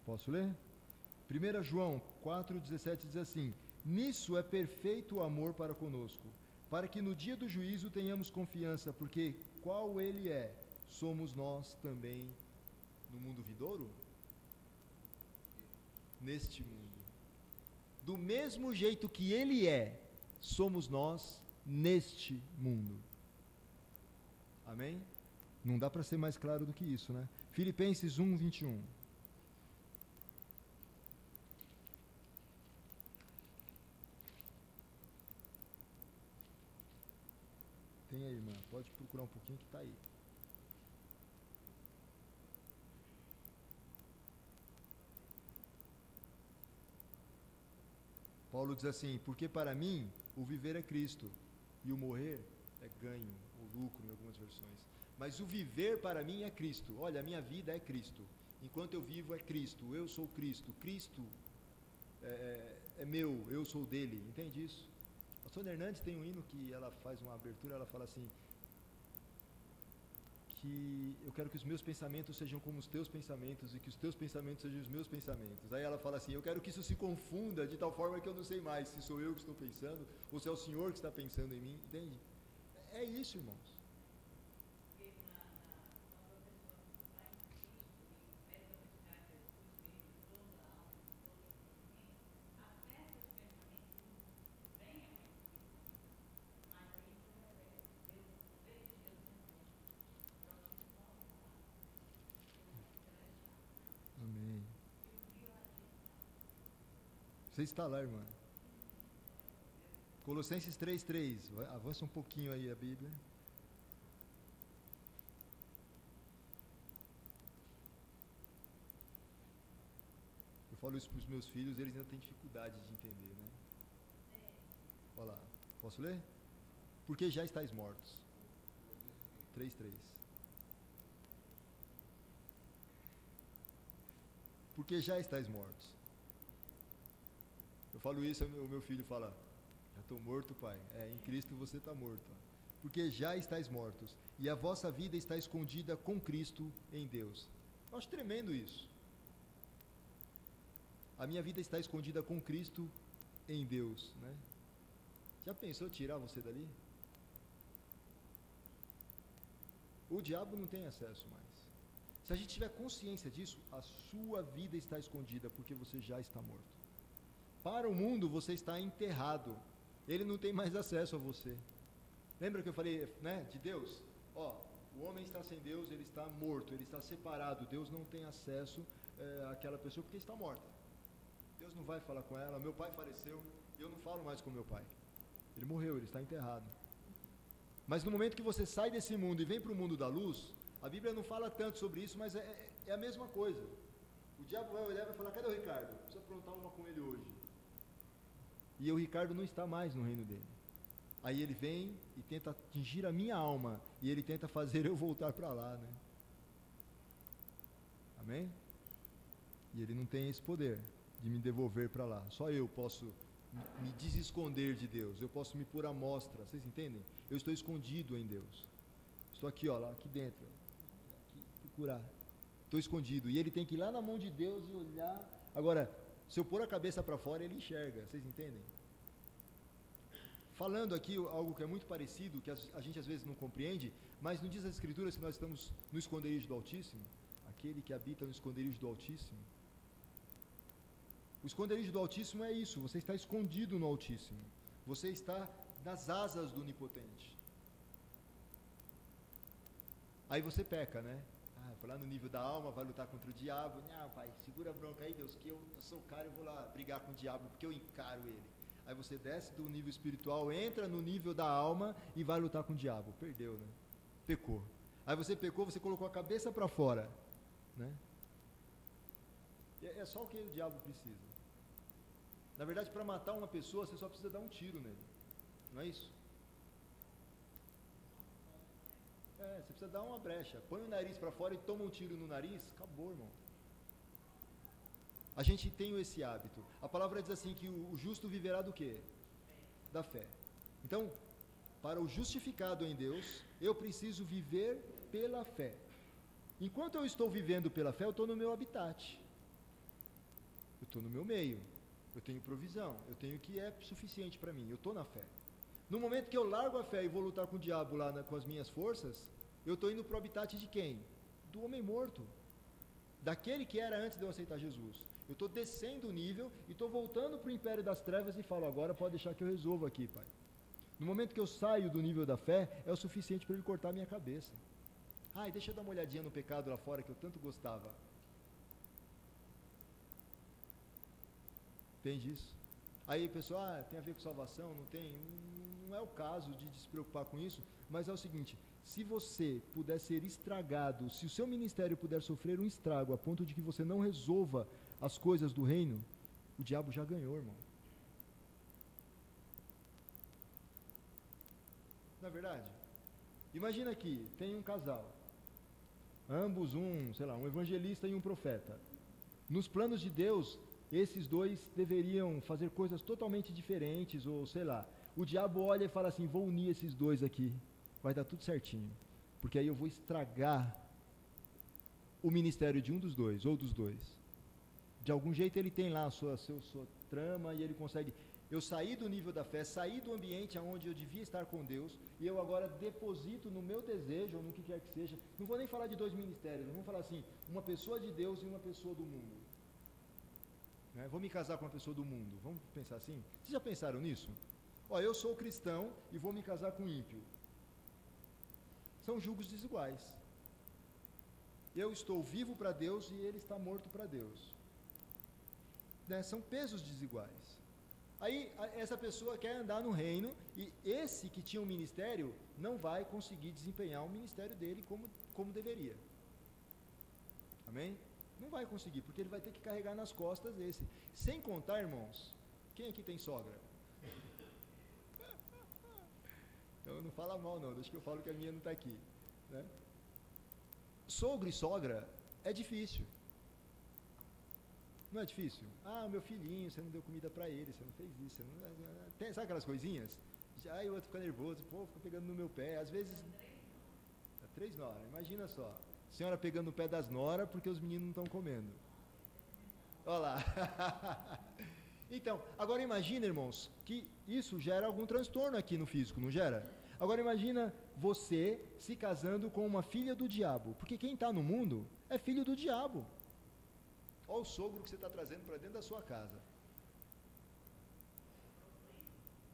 Posso ler? 1 João 4,17 diz assim: nisso é perfeito o amor para conosco, para que no dia do juízo tenhamos confiança, porque qual ele é, somos nós também no mundo vindouro? Neste mundo. Do mesmo jeito que ele é, somos nós neste mundo. Amém? Não dá para ser mais claro do que isso, né? Filipenses 1, 21. Tem aí, irmã. Pode procurar um pouquinho que está aí. Paulo diz assim: porque para mim o viver é Cristo e o morrer é ganho, ou lucro em algumas versões. Mas o viver para mim é Cristo. Olha, a minha vida é Cristo. Enquanto eu vivo é Cristo, eu sou Cristo. Cristo é meu, eu sou dele. Entende isso? A Sônia Hernandes tem um hino que ela faz uma abertura, ela fala assim, que eu quero que os meus pensamentos sejam como os teus pensamentos e que os teus pensamentos sejam os meus pensamentos. Aí ela fala assim, eu quero que isso se confunda de tal forma que eu não sei mais se sou eu que estou pensando ou se é o Senhor que está pensando em mim, entende? É isso, irmãos. Amém. Você está lá, irmã. Colossenses 3:3. Avança um pouquinho aí a Bíblia. Eu falo isso para os meus filhos, eles ainda têm dificuldade de entender, né? Olha lá. Posso ler? Porque já estáis mortos. 3:3. Porque já estáis mortos. Eu falo isso, o meu filho fala, já estou morto, pai. Em Cristo você está morto. Porque já estáis mortos, e a vossa vida está escondida com Cristo em Deus. Eu acho tremendo isso. A minha vida está escondida com Cristo em Deus, né? Já pensou tirar você dali? O diabo não tem acesso mais. Se a gente tiver consciência disso, a sua vida está escondida porque você já está morto. Para o mundo você está enterrado. Ele não tem mais acesso a você. Lembra que eu falei, né, de Deus? O homem está sem Deus, ele está morto, ele está separado. Deus não tem acesso àquela pessoa porque está morta. Deus não vai falar com ela. Meu pai faleceu, eu não falo mais com meu pai. Ele morreu, ele está enterrado. Mas no momento que você sai desse mundo e vem para o mundo da luz, a Bíblia não fala tanto sobre isso, mas é a mesma coisa. O diabo vai olhar e vai falar, cadê o Ricardo? Preciso aprontar uma com ele hoje. E o Ricardo não está mais no reino dele. Aí ele vem e tenta atingir a minha alma, e ele tenta fazer eu voltar para lá, né? Amém? E ele não tem esse poder de me devolver para lá. Só eu posso me desesconder de Deus. Eu posso me pôr à mostra. Vocês entendem? Eu estou escondido em Deus. Estou aqui, lá aqui dentro. Aqui, procurar. Estou escondido. E ele tem que ir lá na mão de Deus e olhar. Agora, se eu pôr a cabeça para fora, ele enxerga. Vocês entendem? Falando aqui algo que é muito parecido, que a gente às vezes não compreende, mas não diz as Escrituras que nós estamos no esconderijo do Altíssimo? Aquele que habita no esconderijo do Altíssimo. O esconderijo do Altíssimo é isso, você está escondido no Altíssimo. Você está nas asas do Onipotente. Aí você peca, né? Foi lá no nível da alma, vai lutar contra o diabo. Não, pai, segura a bronca aí, Deus, que eu sou o cara, eu vou lá brigar com o diabo, porque eu encaro ele. Aí você desce do nível espiritual, entra no nível da alma e vai lutar com o diabo. Perdeu, né? Pecou. Aí você pecou, você colocou a cabeça para fora, né? É só o que o diabo precisa. Na verdade, para matar uma pessoa, você só precisa dar um tiro nele. Não é isso? Você precisa dar uma brecha. Põe o nariz para fora e toma um tiro no nariz, acabou, irmão. A gente tem esse hábito. A palavra diz assim que o justo viverá do quê? Da fé. Então, para o justificado em Deus, eu preciso viver pela fé. Enquanto eu estou vivendo pela fé, eu estou no meu habitat. Eu estou no meu meio. Eu tenho provisão. Eu tenho o que é suficiente para mim. Eu estou na fé. No momento que eu largo a fé e vou lutar com o diabo lá com as minhas forças, eu estou indo para o habitat de quem? Do homem morto. Daquele que era antes de eu aceitar Jesus. Eu estou descendo o nível e estou voltando para o império das trevas e falo, agora pode deixar que eu resolvo aqui, Pai. No momento que eu saio do nível da fé, é o suficiente para ele cortar a minha cabeça. Ai, deixa eu dar uma olhadinha no pecado lá fora que eu tanto gostava. Entende isso? Aí, pessoal, tem a ver com salvação? Não tem? Não é o caso de se preocupar com isso, mas é o seguinte, se você puder ser estragado, se o seu ministério puder sofrer um estrago a ponto de que você não resolva as coisas do reino, o diabo já ganhou, irmão. Não é verdade? Imagina aqui, tem um casal, ambos um evangelista e um profeta. Nos planos de Deus, esses dois deveriam fazer coisas totalmente diferentes, ou sei lá, o diabo olha e fala assim, vou unir esses dois aqui, vai dar tudo certinho, porque aí eu vou estragar o ministério de um dos dois, ou dos dois. De algum jeito ele tem lá a sua trama e ele consegue. Eu saí do nível da fé, saí do ambiente onde eu devia estar com Deus, e eu agora deposito no meu desejo, ou no que quer que seja, não vou nem falar de dois ministérios, vamos falar assim, uma pessoa de Deus e uma pessoa do mundo. Vou me casar com uma pessoa do mundo, vamos pensar assim? Vocês já pensaram nisso? Eu sou cristão e vou me casar com ímpio. São julgos desiguais. Eu estou vivo para Deus e ele está morto para Deus. São pesos desiguais. Aí essa pessoa quer andar no reino e esse que tinha um ministério não vai conseguir desempenhar o ministério dele como deveria. Amém? Não vai conseguir, porque ele vai ter que carregar nas costas esse. Sem contar, irmãos, quem aqui tem sogra? Então não fala mal não, deixa que eu falo que a minha não está aqui. Né? Sogro e sogra é difícil. Não é difícil? Meu filhinho, você não deu comida para ele, você não fez isso, você não... Sabe aquelas coisinhas? Aí o outro fica nervoso, fica pegando no meu pé, às vezes... 3 noras, imagina só. Senhora pegando no pé das noras porque os meninos não estão comendo. Olha lá. Então, agora imagina, irmãos, que isso gera algum transtorno aqui no físico, não gera? Agora imagina você se casando com uma filha do diabo, porque quem está no mundo é filho do diabo. Olha o sogro que você está trazendo para dentro da sua casa.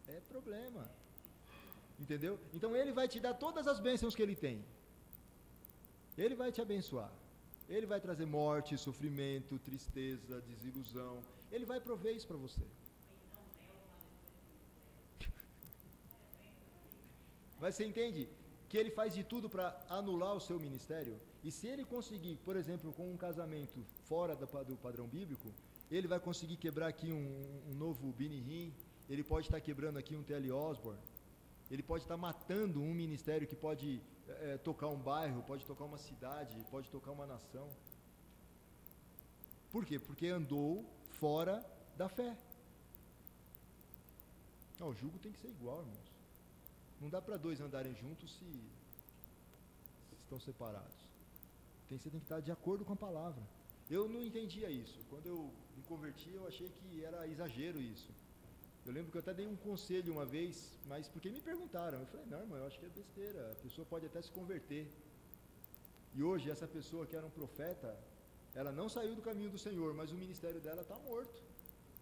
É problema. Entendeu? Então ele vai te dar todas as bênçãos que ele tem. Ele vai te abençoar. Ele vai trazer morte, sofrimento, tristeza, desilusão. Ele vai prover isso para você. Mas você entende que ele faz de tudo para anular o seu ministério? E se ele conseguir, por exemplo, com um casamento fora do padrão bíblico, ele vai conseguir quebrar aqui um novo Benny Hinn, ele pode estar quebrando aqui um T.L. Osborne, ele pode estar matando um ministério que pode tocar um bairro, pode tocar uma cidade, pode tocar uma nação. Por quê? Porque andou fora da fé. O jugo tem que ser igual, irmãos. Não dá para dois andarem juntos se estão separados. Você tem que estar de acordo com a palavra. Eu não entendia isso. Quando eu me converti, eu achei que era exagero isso. Eu lembro que eu até dei um conselho uma vez, mas porque me perguntaram. Eu falei, não, irmão, eu acho que é besteira. A pessoa pode até se converter. E hoje, essa pessoa que era um profeta, ela não saiu do caminho do Senhor, mas o ministério dela está morto.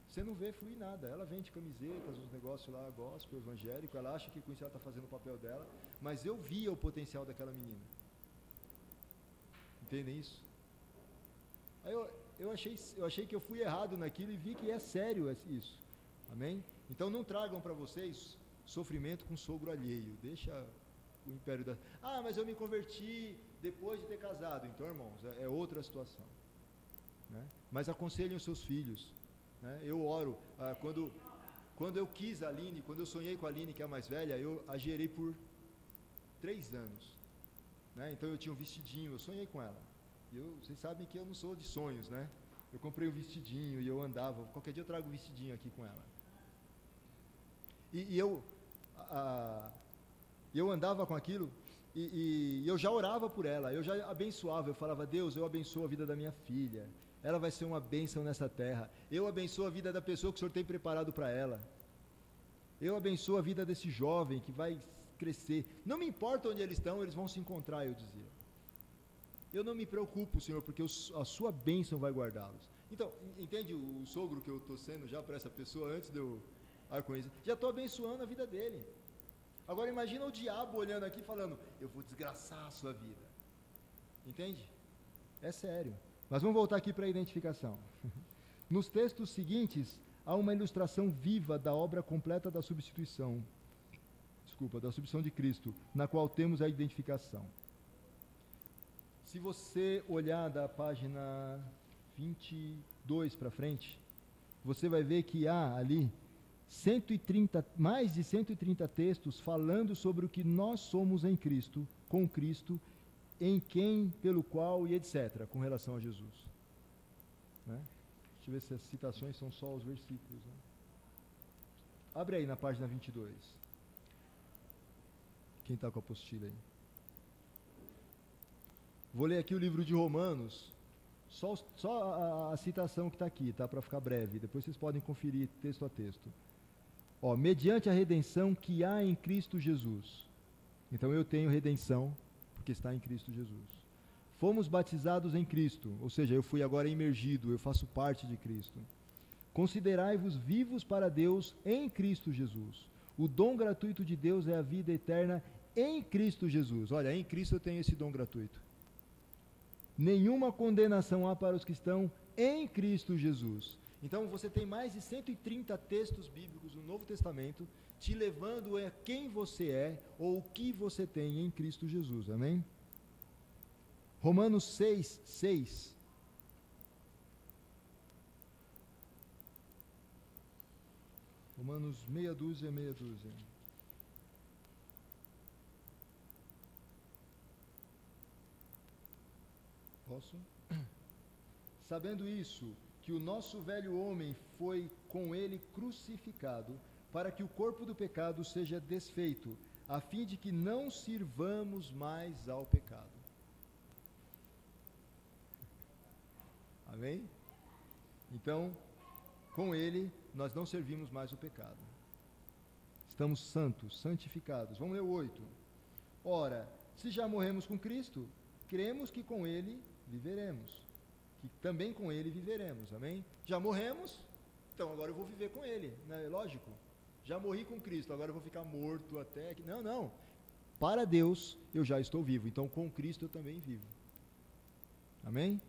Você não vê fluir nada. Ela vende camisetas, uns negócios lá, gospel, evangélico. Ela acha que com isso ela está fazendo o papel dela. Mas eu via o potencial daquela menina. Entendem isso? Aí eu achei que eu fui errado naquilo e vi que é sério isso. Amém? Então não tragam para vocês sofrimento com sogro alheio. Deixa o império da... mas eu me converti depois de ter casado. Então, irmãos, é outra situação. Né? Mas aconselhem os seus filhos. Né? Eu oro. Quando eu quis a Aline, quando eu sonhei com a Aline, que é a mais velha, eu a gerei por 3 anos. Né? Então eu tinha um vestidinho, eu sonhei com ela. Vocês sabem que eu não sou de sonhos, né? Eu comprei um vestidinho e eu andava. Qualquer dia eu trago um vestidinho aqui com ela. E eu andava com aquilo e eu já orava por ela. Eu já abençoava. Eu falava: Deus, eu abençoo a vida da minha filha. Ela vai ser uma bênção nessa terra. Eu abençoo a vida da pessoa que o Senhor tem preparado para ela. Eu abençoo a vida desse jovem que vai crescer. Não me importa onde eles estão, eles vão se encontrar, eu dizia. Eu não me preocupo, Senhor, porque a sua bênção vai guardá-los. Então, entende o sogro que eu estou sendo já para essa pessoa antes de eu conhecer? Já estou abençoando a vida dele. Agora imagina o diabo olhando aqui falando: eu vou desgraçar a sua vida. Entende? É sério. Mas vamos voltar aqui para a identificação. Nos textos seguintes, há uma ilustração viva da obra completa da substituição. Da substituição de Cristo, na qual temos a identificação. Se você olhar da página 22 para frente, você vai ver que há ali mais de 130 textos falando sobre o que nós somos em Cristo, com Cristo, em quem, pelo qual e etc., com relação a Jesus. Né? Deixa eu ver se as citações são só os versículos. Né? Abre aí na página 22. Quem está com a apostila aí? Vou ler aqui o livro de Romanos, só a citação que está aqui, tá? Para ficar breve. Depois vocês podem conferir texto a texto. Ó, mediante a redenção que há em Cristo Jesus. Então eu tenho redenção, porque está em Cristo Jesus. Fomos batizados em Cristo, ou seja, eu fui agora imergido, eu faço parte de Cristo. Considerai-vos vivos para Deus em Cristo Jesus. O dom gratuito de Deus é a vida eterna em Cristo Jesus. Olha, em Cristo eu tenho esse dom gratuito. Nenhuma condenação há para os que estão em Cristo Jesus. Então você tem mais de 130 textos bíblicos no Novo Testamento te levando a quem você é ou o que você tem em Cristo Jesus. Amém? Romanos 6:6. Romanos meia dúzia. Posso? Sabendo isso, que o nosso velho homem foi com ele crucificado, para que o corpo do pecado seja desfeito, a fim de que não sirvamos mais ao pecado. Amém? Então, com ele, nós não servimos mais o pecado. Estamos santos, santificados. Vamos ler o 8. Ora, se já morremos com Cristo, cremos que com ele viveremos. Que também com ele viveremos. Amém? Já morremos, então agora eu vou viver com ele. Não é lógico? Já morri com Cristo, agora eu vou ficar morto até que... Não. Para Deus, eu já estou vivo. Então, com Cristo eu também vivo. Amém?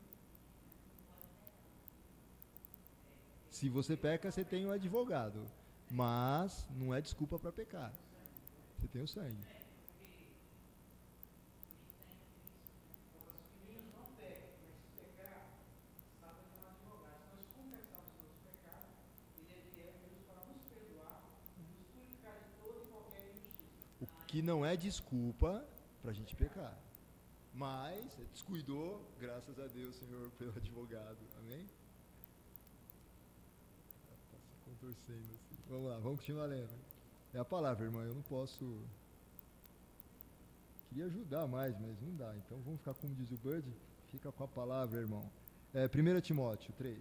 Se você peca, você tem um advogado. Mas não é desculpa para pecar. Você tem o sangue. O que não é desculpa para a gente pecar. Mas descuidou, graças a Deus, Senhor, pelo advogado. Amém? Contorcendo assim. Vamos lá, vamos continuar lendo. É a palavra, irmã, eu não posso... Queria ajudar mais, mas não dá. Então vamos ficar como diz o Bud, fica com a palavra, irmão. 1 Timóteo 3.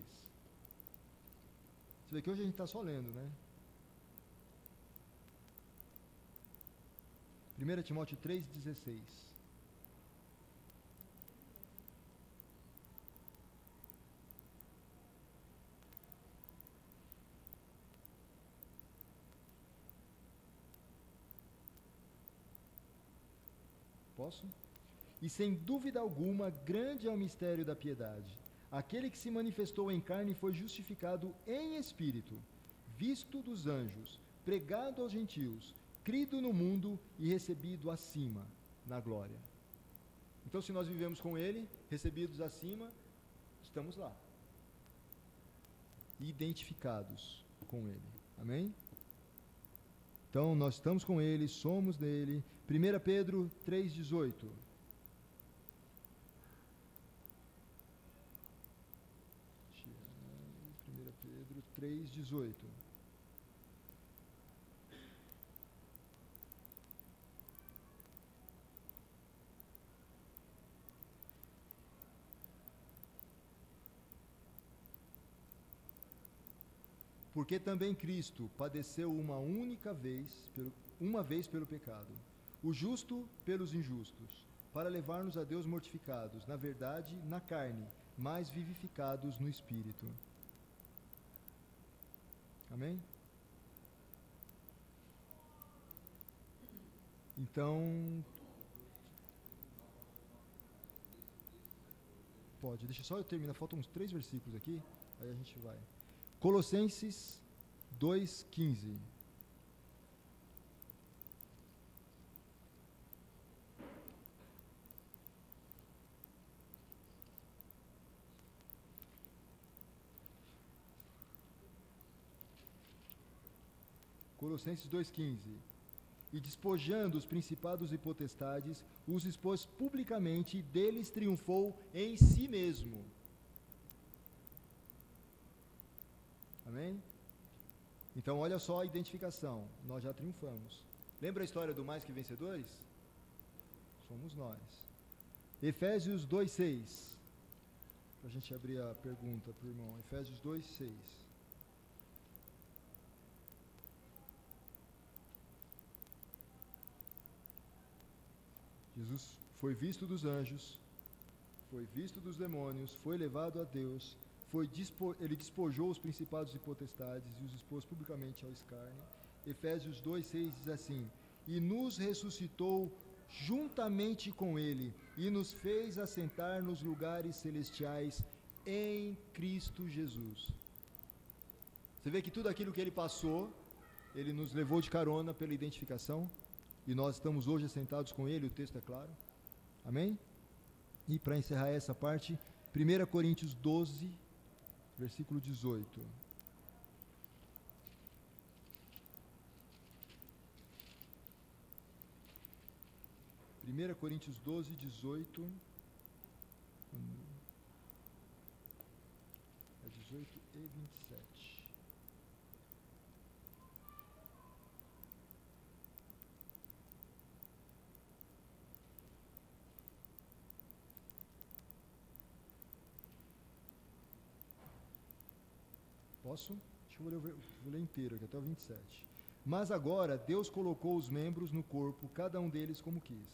Você vê que hoje a gente está só lendo, né? 1 Timóteo 3,16. Posso? E sem dúvida alguma, grande é o mistério da piedade. Aquele que se manifestou em carne foi justificado em espírito, visto dos anjos, pregado aos gentios, crido no mundo e recebido acima, na glória. Então, se nós vivemos com ele, recebidos acima, estamos lá. Identificados com ele. Amém? Então, nós estamos com ele, somos dele. 1 Pedro 3,18. 3:18. Porque também Cristo padeceu uma vez pelo pecado, o justo pelos injustos, para levar-nos a Deus mortificados, na verdade, na carne, mas vivificados no Espírito. Amém? Então, pode, deixa só eu terminar, faltam uns 3 versículos aqui, aí a gente vai. Colossenses 2:15. Colossenses 2:15. E despojando os principados e potestades, os expôs publicamente e deles triunfou em si mesmo. Amém? Então, olha só a identificação. Nós já triunfamos. Lembra a história do mais que vencedores? Somos nós. Efésios 2:6. Para a gente abrir a pergunta para o irmão. Efésios 2:6. Jesus foi visto dos anjos, foi visto dos demônios, foi levado a Deus, ele despojou os principados e potestades e os expôs publicamente ao escárnio. Efésios 2:6 diz assim: e nos ressuscitou juntamente com ele e nos fez assentar nos lugares celestiais em Cristo Jesus. Você vê que tudo aquilo que ele passou, ele nos levou de carona pela identificação, e nós estamos hoje assentados com ele, o texto é claro. Amém? E para encerrar essa parte, 1 Coríntios 12, versículo 18. Primeira Coríntios 12, 18. É 18 e 27. Posso? Deixa eu vou ler inteiro aqui, até o 27. Mas agora Deus colocou os membros no corpo, cada um deles como quis.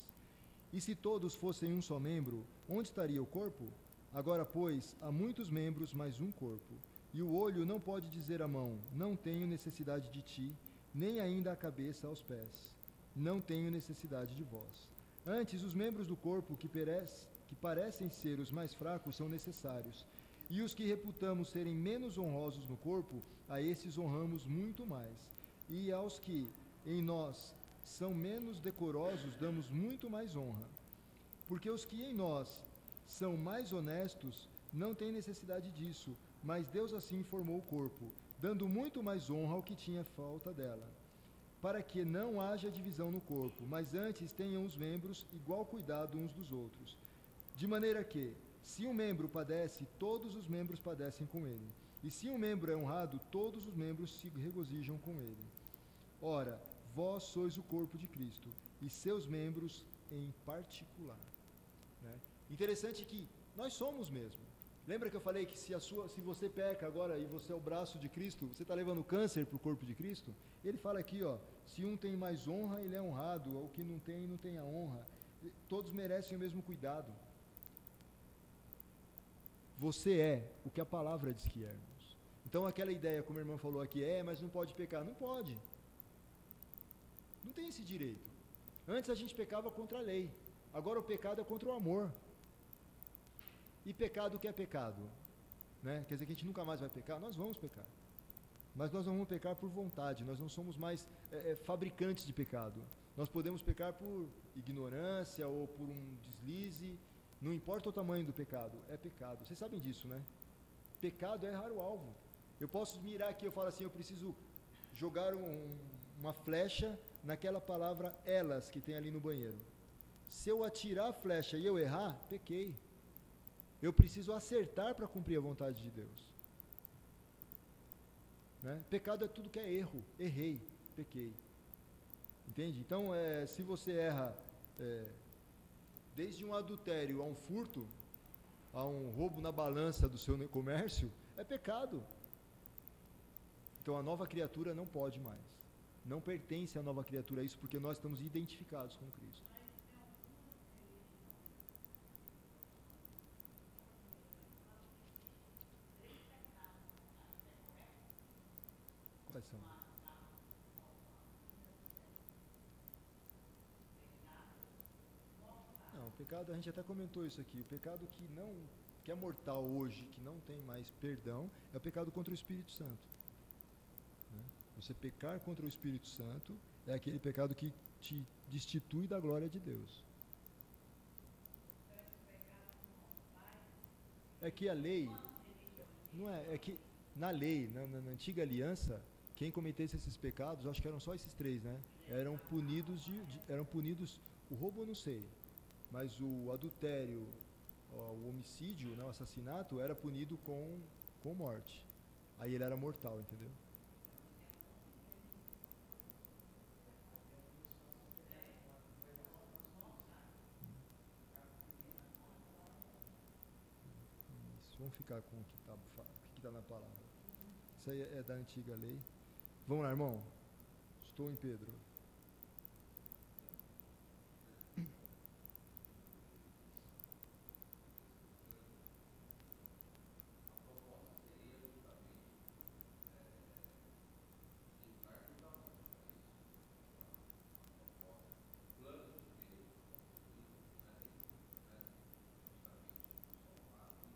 E se todos fossem um só membro, onde estaria o corpo? Agora, pois, há muitos membros, mas um corpo. E o olho não pode dizer à mão, não tenho necessidade de ti, nem ainda a cabeça aos pés, não tenho necessidade de vós. Antes, os membros do corpo que parecem ser os mais fracos são necessários, e os que reputamos serem menos honrosos no corpo, a esses honramos muito mais. E aos que em nós são menos decorosos, damos muito mais honra. Porque os que em nós são mais honestos, não têm necessidade disso, mas Deus assim formou o corpo, dando muito mais honra ao que tinha falta dela, para que não haja divisão no corpo, mas antes tenham os membros igual cuidado uns dos outros. De maneira que, se um membro padece, todos os membros padecem com ele. E se um membro é honrado, todos os membros se regozijam com ele. Ora, vós sois o corpo de Cristo, e seus membros em particular. Né? Interessante que nós somos mesmo. Lembra que eu falei que se você peca agora e você é o braço de Cristo, você está levando câncer para o corpo de Cristo? Ele fala aqui, ó, se um tem mais honra, ele é honrado, o que não tem a honra. Todos merecem o mesmo cuidado. Você é o que a palavra diz que é, irmãos. Então aquela ideia, como a irmã falou aqui, mas não pode pecar. Não pode. Não tem esse direito. Antes a gente pecava contra a lei. Agora o pecado é contra o amor. E pecado, o que é pecado? Né? Quer dizer que a gente nunca mais vai pecar? Nós vamos pecar. Mas nós não vamos pecar por vontade. Nós não somos mais fabricantes de pecado. Nós podemos pecar por ignorância ou por um deslize. Não importa o tamanho do pecado, é pecado. Vocês sabem disso, né? Pecado é errar o alvo. Eu posso mirar aqui, eu falo assim, eu preciso jogar uma flecha naquela palavra elas que tem ali no banheiro. Se eu atirar a flecha e eu errar, pequei. Eu preciso acertar para cumprir a vontade de Deus. Né? Pecado é tudo que é erro. Errei, pequei. Entende? Então, se você erra desde um adultério a um furto, a um roubo na balança do seu comércio, é pecado. Então a nova criatura não pode mais. Não pertence à nova criatura isso, porque nós estamos identificados com Cristo. Quais são? Não, o pecado, a gente até comentou isso aqui, o pecado que é mortal hoje, que não tem mais perdão, é o pecado contra o Espírito Santo. Né? Você pecar contra o Espírito Santo é aquele pecado que te destitui da glória de Deus. É que a lei, não é que na lei, na antiga aliança, quem cometesse esses pecados, acho que eram só esses três, né? Eram punidos, o roubo eu não sei, mas o adultério, o homicídio, né, o assassinato, era punido com morte. Aí ele era mortal, entendeu? Isso, vamos ficar com o que está na palavra. Isso aí é da antiga lei. Vamos lá, irmão. Estou em Pedro.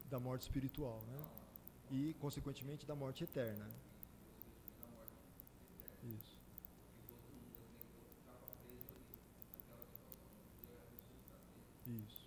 Da morte espiritual, né? E, consequentemente, da morte eterna. Isso. Isso.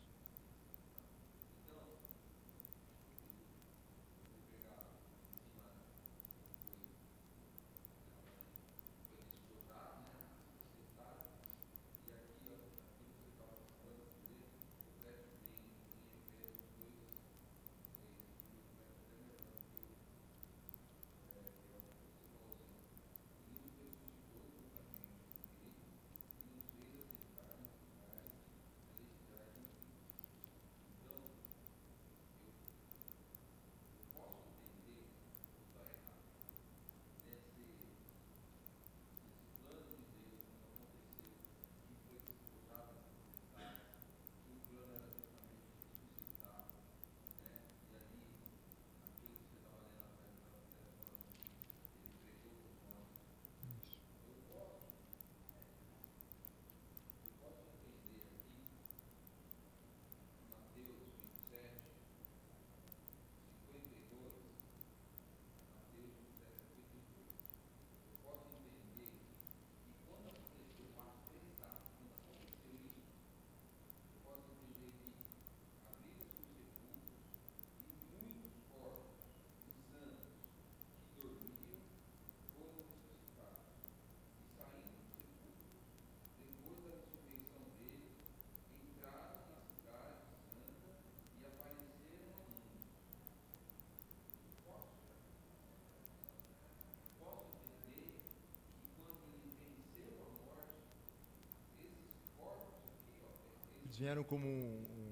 Eles vieram como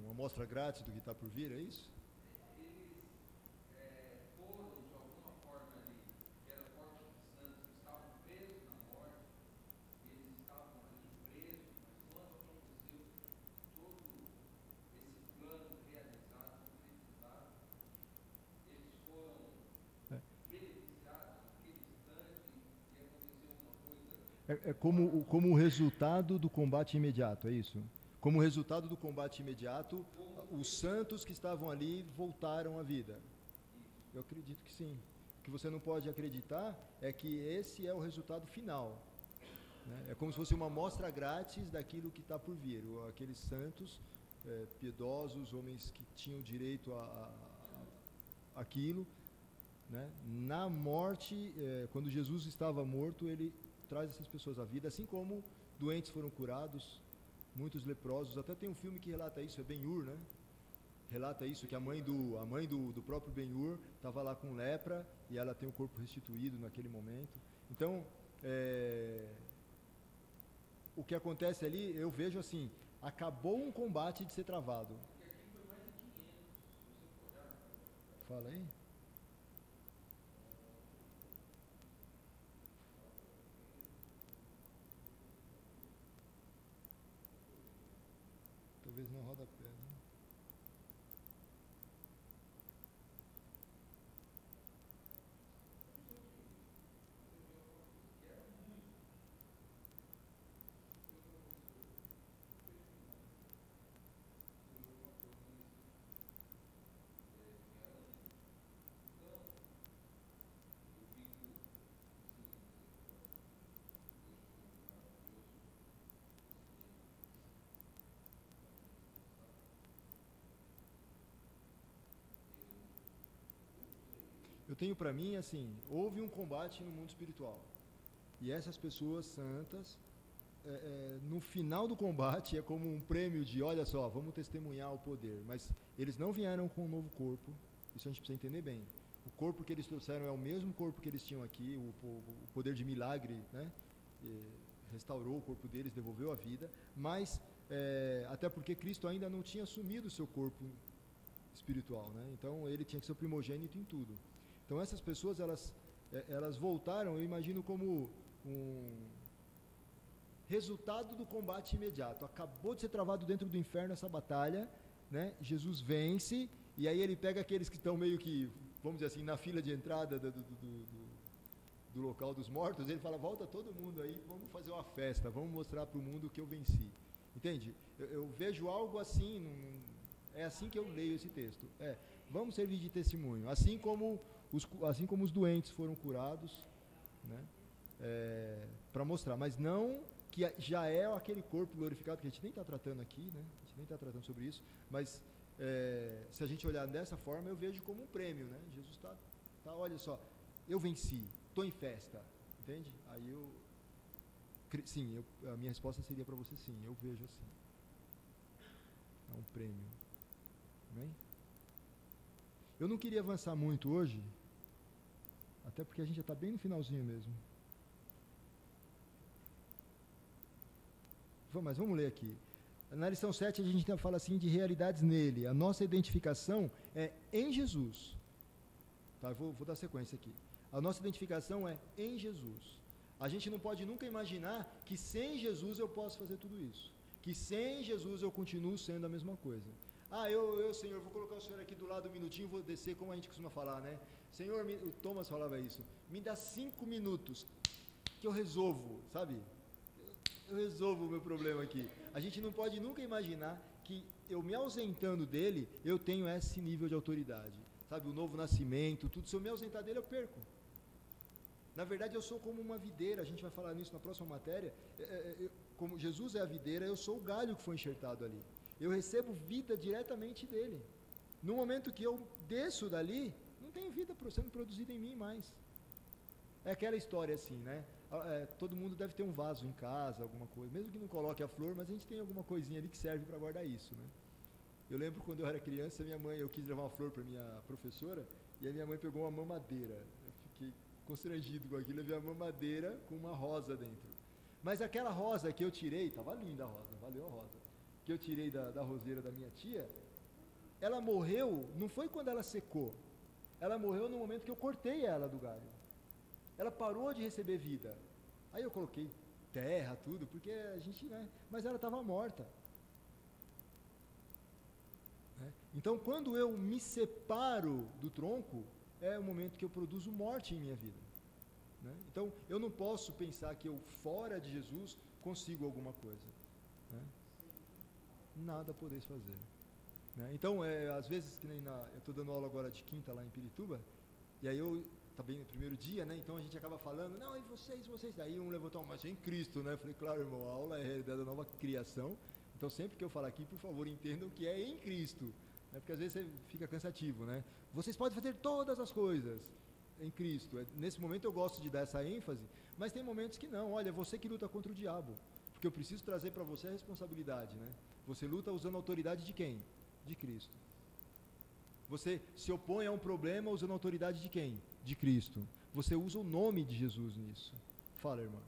uma amostra grátis do que está por vir, é isso? É como o resultado do combate imediato, é isso? Como resultado do combate imediato, os santos que estavam ali voltaram à vida. Eu acredito que sim. O que você não pode acreditar é que esse é o resultado final. Né? É como se fosse uma amostra grátis daquilo que está por vir. Aqueles santos piedosos, homens que tinham direito a aquilo. Né? Na morte, quando Jesus estava morto, ele traz essas pessoas à vida, assim como doentes foram curados, muitos leprosos. Até tem um filme que relata isso, é Ben-Hur, né? relata isso, que a mãe do próprio Ben-Hur estava lá com lepra e ela tem o corpo restituído naquele momento. Então, o que acontece ali, eu vejo assim, acabou um combate de ser travado. Fala aí. Talvez não roda pé, né? Eu tenho para mim, assim, houve um combate no mundo espiritual. E essas pessoas santas, no final do combate, é como um prêmio de, olha só, vamos testemunhar o poder. Mas eles não vieram com um novo corpo, isso a gente precisa entender bem. O corpo que eles trouxeram é o mesmo corpo que eles tinham aqui, o poder de milagre, né? Restaurou o corpo deles, devolveu a vida, mas até porque Cristo ainda não tinha assumido o seu corpo espiritual, né? Então ele tinha que ser o primogênito em tudo. Então essas pessoas, elas voltaram, eu imagino, como um resultado do combate imediato. Acabou de ser travado dentro do inferno essa batalha, né? Jesus vence, e aí ele pega aqueles que estão meio que, vamos dizer assim, na fila de entrada do local dos mortos, ele fala, volta todo mundo aí, vamos fazer uma festa, vamos mostrar para o mundo que eu venci. Entende? Eu vejo algo assim, é assim que eu leio esse texto. Vamos servir de testemunho, assim como os doentes foram curados, né? Para mostrar, mas não que já é aquele corpo glorificado, que a gente nem está tratando aqui, né? A gente nem está tratando sobre isso, mas se a gente olhar dessa forma, eu vejo como um prêmio, né? Jesus está, olha só, eu venci, estou em festa, entende? Aí a minha resposta seria para você sim, eu vejo assim, é um prêmio, amém? Eu não queria avançar muito hoje, até porque a gente já está bem no finalzinho mesmo. Mas vamos ler aqui. Na lição 7 a gente fala assim de realidades nele. A nossa identificação é em Jesus. Tá, eu vou dar sequência aqui. A nossa identificação é em Jesus. A gente não pode nunca imaginar que sem Jesus eu posso fazer tudo isso. Que sem Jesus eu continuo sendo a mesma coisa. Senhor, vou colocar o Senhor aqui do lado um minutinho, vou descer, como a gente costuma falar, né? Senhor, o Thomas falava isso, me dá 5 minutos, que eu resolvo, sabe? Eu resolvo o meu problema aqui. A gente não pode nunca imaginar que eu me ausentando dele, eu tenho esse nível de autoridade. Sabe, o novo nascimento, tudo, se eu me ausentar dele, eu perco. Na verdade, eu sou como uma videira, a gente vai falar nisso na próxima matéria, como Jesus é a videira, eu sou o galho que foi enxertado ali. Eu recebo vida diretamente dele. No momento que eu desço dali, não tem vida sendo produzida em mim mais. É aquela história assim, né? Todo mundo deve ter um vaso em casa, alguma coisa, mesmo que não coloque a flor, mas a gente tem alguma coisinha ali que serve para guardar isso, né? Eu lembro quando eu era criança, eu quis levar uma flor para minha professora, e a minha mãe pegou uma mamadeira. Eu fiquei constrangido com aquilo, levei a mamadeira com uma rosa dentro. Mas aquela rosa que eu tirei, estava linda a rosa, valeu a rosa, que eu tirei da roseira da minha tia, ela morreu, não foi quando ela secou, ela morreu no momento que eu cortei ela do galho. Ela parou de receber vida. Aí eu coloquei terra, tudo, porque a gente, né? Mas ela estava morta. Né? Então, quando eu me separo do tronco, é o momento que eu produzo morte em minha vida. Né? Então, eu não posso pensar que eu, fora de Jesus, consigo alguma coisa. Né? Nada podeis fazer. Né? Então, às vezes, que nem eu estou dando aula agora de quinta lá em Pirituba, e aí tá bem no primeiro dia, né? Então a gente acaba falando, não, e vocês? Daí um levantou, mas é em Cristo, né? Eu falei, claro, irmão, a aula é a realidade da nova criação, então sempre que eu falar aqui, por favor, entendam que é em Cristo, né? Porque às vezes você fica cansativo, né? Vocês podem fazer todas as coisas em Cristo. Nesse momento eu gosto de dar essa ênfase, mas tem momentos que não, olha, você que luta contra o diabo, porque eu preciso trazer para você a responsabilidade, né? Você luta usando a autoridade de quem? De Cristo. Você se opõe a um problema usando a autoridade de quem? De Cristo. Você usa o nome de Jesus nisso. Fala, irmã.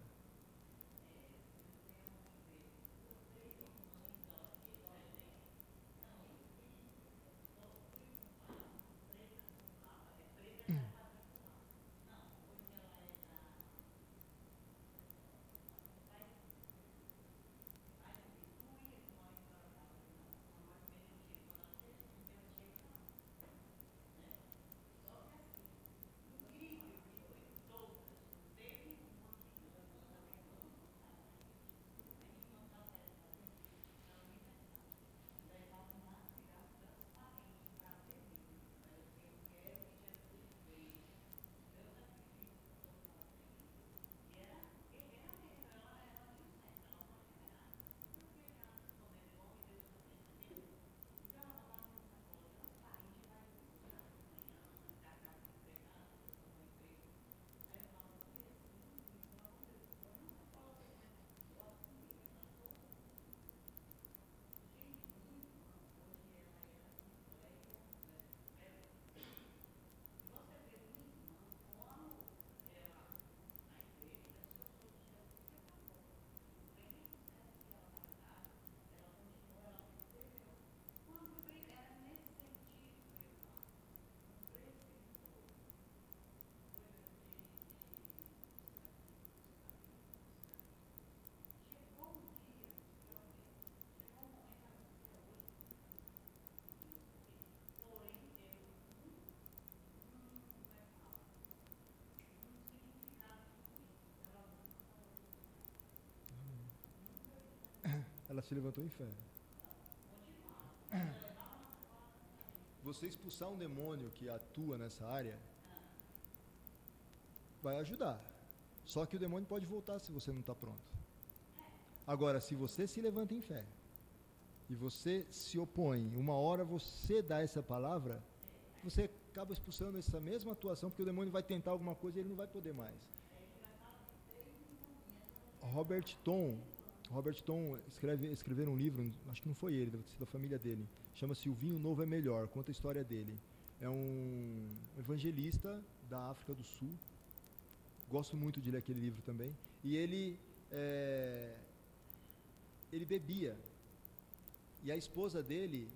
Ela se levantou em fé. Você expulsar um demônio que atua nessa área vai ajudar. Só que o demônio pode voltar se você não está pronto. Agora, se você se levanta em fé e você se opõe, uma hora você dá essa palavra, você acaba expulsando essa mesma atuação, porque o demônio vai tentar alguma coisa e ele não vai poder mais. Robert Tom escreveu um livro, acho que não foi ele, deve ser da família dele, chama-se O Vinho Novo é Melhor, conta a história dele. É um evangelista da África do Sul, gosto muito de ler aquele livro também, e ele bebia, e a esposa dele,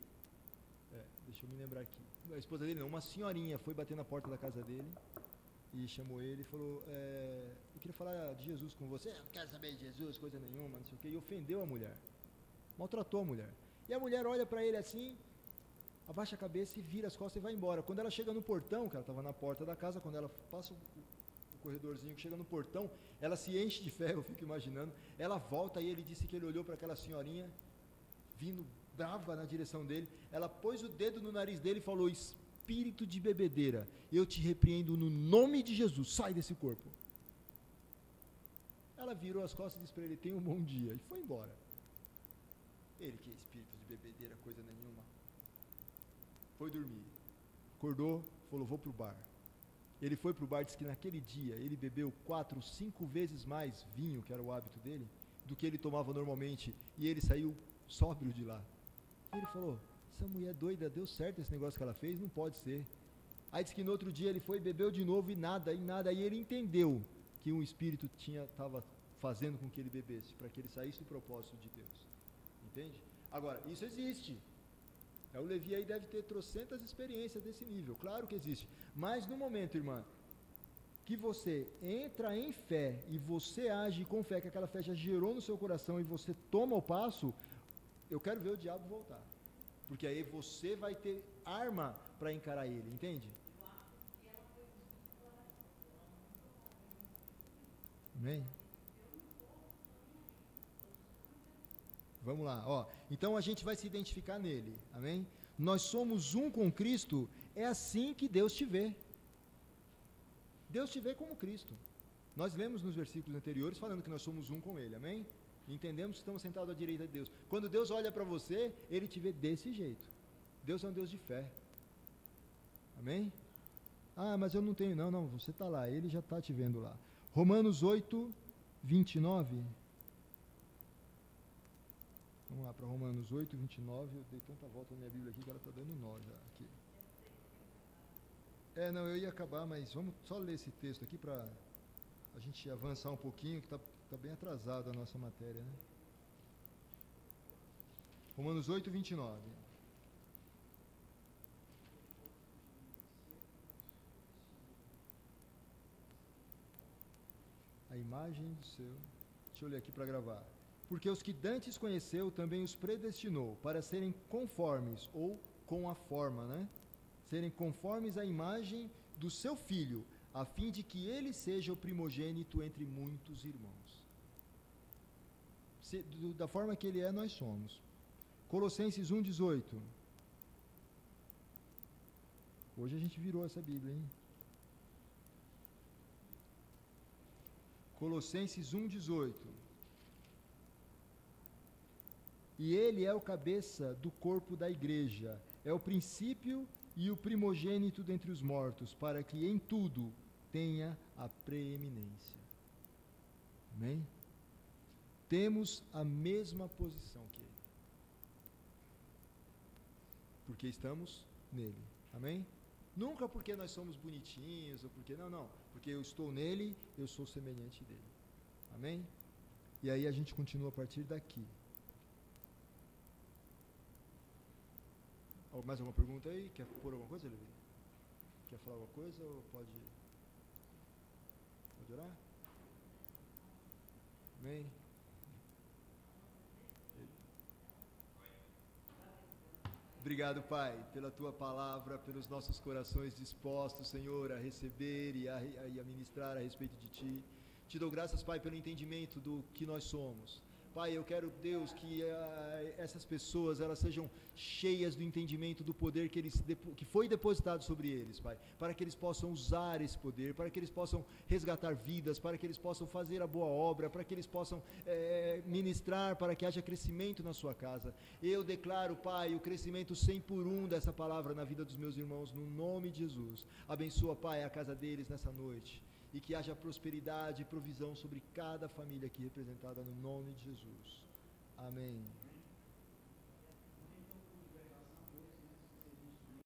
deixa eu me lembrar aqui, a esposa dele não, uma senhorinha foi bater na porta da casa dele, e chamou ele e falou, eu queria falar de Jesus com você, não quero saber de Jesus, coisa nenhuma, não sei o que, e ofendeu a mulher, maltratou a mulher, e a mulher olha para ele assim, abaixa a cabeça e vira as costas e vai embora. Quando ela chega no portão, que ela estava na porta da casa, quando ela passa o corredorzinho que chega no portão, ela se enche de fé, eu fico imaginando, ela volta e ele disse que ele olhou para aquela senhorinha, vindo brava na direção dele, ela pôs o dedo no nariz dele e falou, espírito de bebedeira, eu te repreendo no nome de Jesus, sai desse corpo. Ela virou as costas e disse para ele, tenha um bom dia, e foi embora. Ele, que é espírito de bebedeira, coisa nenhuma, foi dormir, acordou, falou, vou para o bar. Ele foi para o bar, disse que naquele dia ele bebeu 4, 5 vezes mais vinho, que era o hábito dele, do que ele tomava normalmente, e ele saiu sóbrio de lá. E ele falou, essa mulher doida, deu certo esse negócio que ela fez, não pode ser. Aí disse que no outro dia ele foi, bebeu de novo e nada, aí ele entendeu que um espírito estava fazendo com que ele bebesse, para que ele saísse do propósito de Deus. Entende? Agora, isso existe. O Levi aí deve ter trocentas experiências desse nível, claro que existe. Mas no momento, irmã, que você entra em fé e você age com fé, que aquela fé já gerou no seu coração e você toma o passo, eu quero ver o diabo voltar. Porque aí você vai ter arma para encarar ele, entende? Amém? Vamos lá, ó. Então a gente vai se identificar nele, amém? Nós somos um com Cristo, é assim que Deus te vê. Deus te vê como Cristo. Nós lemos nos versículos anteriores falando que nós somos um com Ele, amém? Entendemos que estamos sentados à direita de Deus. Quando Deus olha para você, Ele te vê desse jeito. Deus é um Deus de fé. Amém? Ah, mas eu não tenho, não, você está lá, Ele já está te vendo lá. Romanos 8, 29. Vamos lá para Romanos 8, 29. Eu dei tanta volta na minha Bíblia aqui que ela está dando nó já aqui. Não, eu ia acabar, mas vamos só ler esse texto aqui para a gente avançar um pouquinho, que está bem atrasada a nossa matéria, né? Romanos 8, 29. A imagem do seu... Deixa eu ler aqui para gravar. Porque os que dantes conheceu, também os predestinou, para serem conformes, ou com a forma, né? Serem conformes à imagem do seu Filho, a fim de que ele seja o primogênito entre muitos irmãos. Da forma que ele é, nós somos. Colossenses 1,18. Hoje a gente virou essa Bíblia, hein? Colossenses 1,18. E ele é o cabeça do corpo da igreja, é o princípio e o primogênito dentre os mortos, para que em tudo tenha a preeminência. Amém? Temos a mesma posição que ele, porque estamos nele. Amém? Nunca porque nós somos bonitinhos, ou porque... Não. Porque eu estou nele, eu sou semelhante dele. Amém? E aí a gente continua a partir daqui. Mais alguma pergunta aí? Quer pôr alguma coisa, Levi? Quer falar alguma coisa ou pode orar? Amém? Obrigado, Pai, pela Tua palavra, pelos nossos corações dispostos, Senhor, a receber e a ministrar a respeito de Ti. Te dou graças, Pai, pelo entendimento do que nós somos. Pai, eu quero, Deus, que essas pessoas, elas sejam cheias do entendimento do poder que foi depositado sobre eles, Pai, para que eles possam usar esse poder, para que eles possam resgatar vidas, para que eles possam fazer a boa obra, para que eles possam ministrar, para que haja crescimento na sua casa. Eu declaro, Pai, o crescimento 100 por 1 dessa palavra na vida dos meus irmãos, no nome de Jesus. Abençoa, Pai, a casa deles nessa noite. E que haja prosperidade e provisão sobre cada família aqui representada no nome de Jesus. Amém.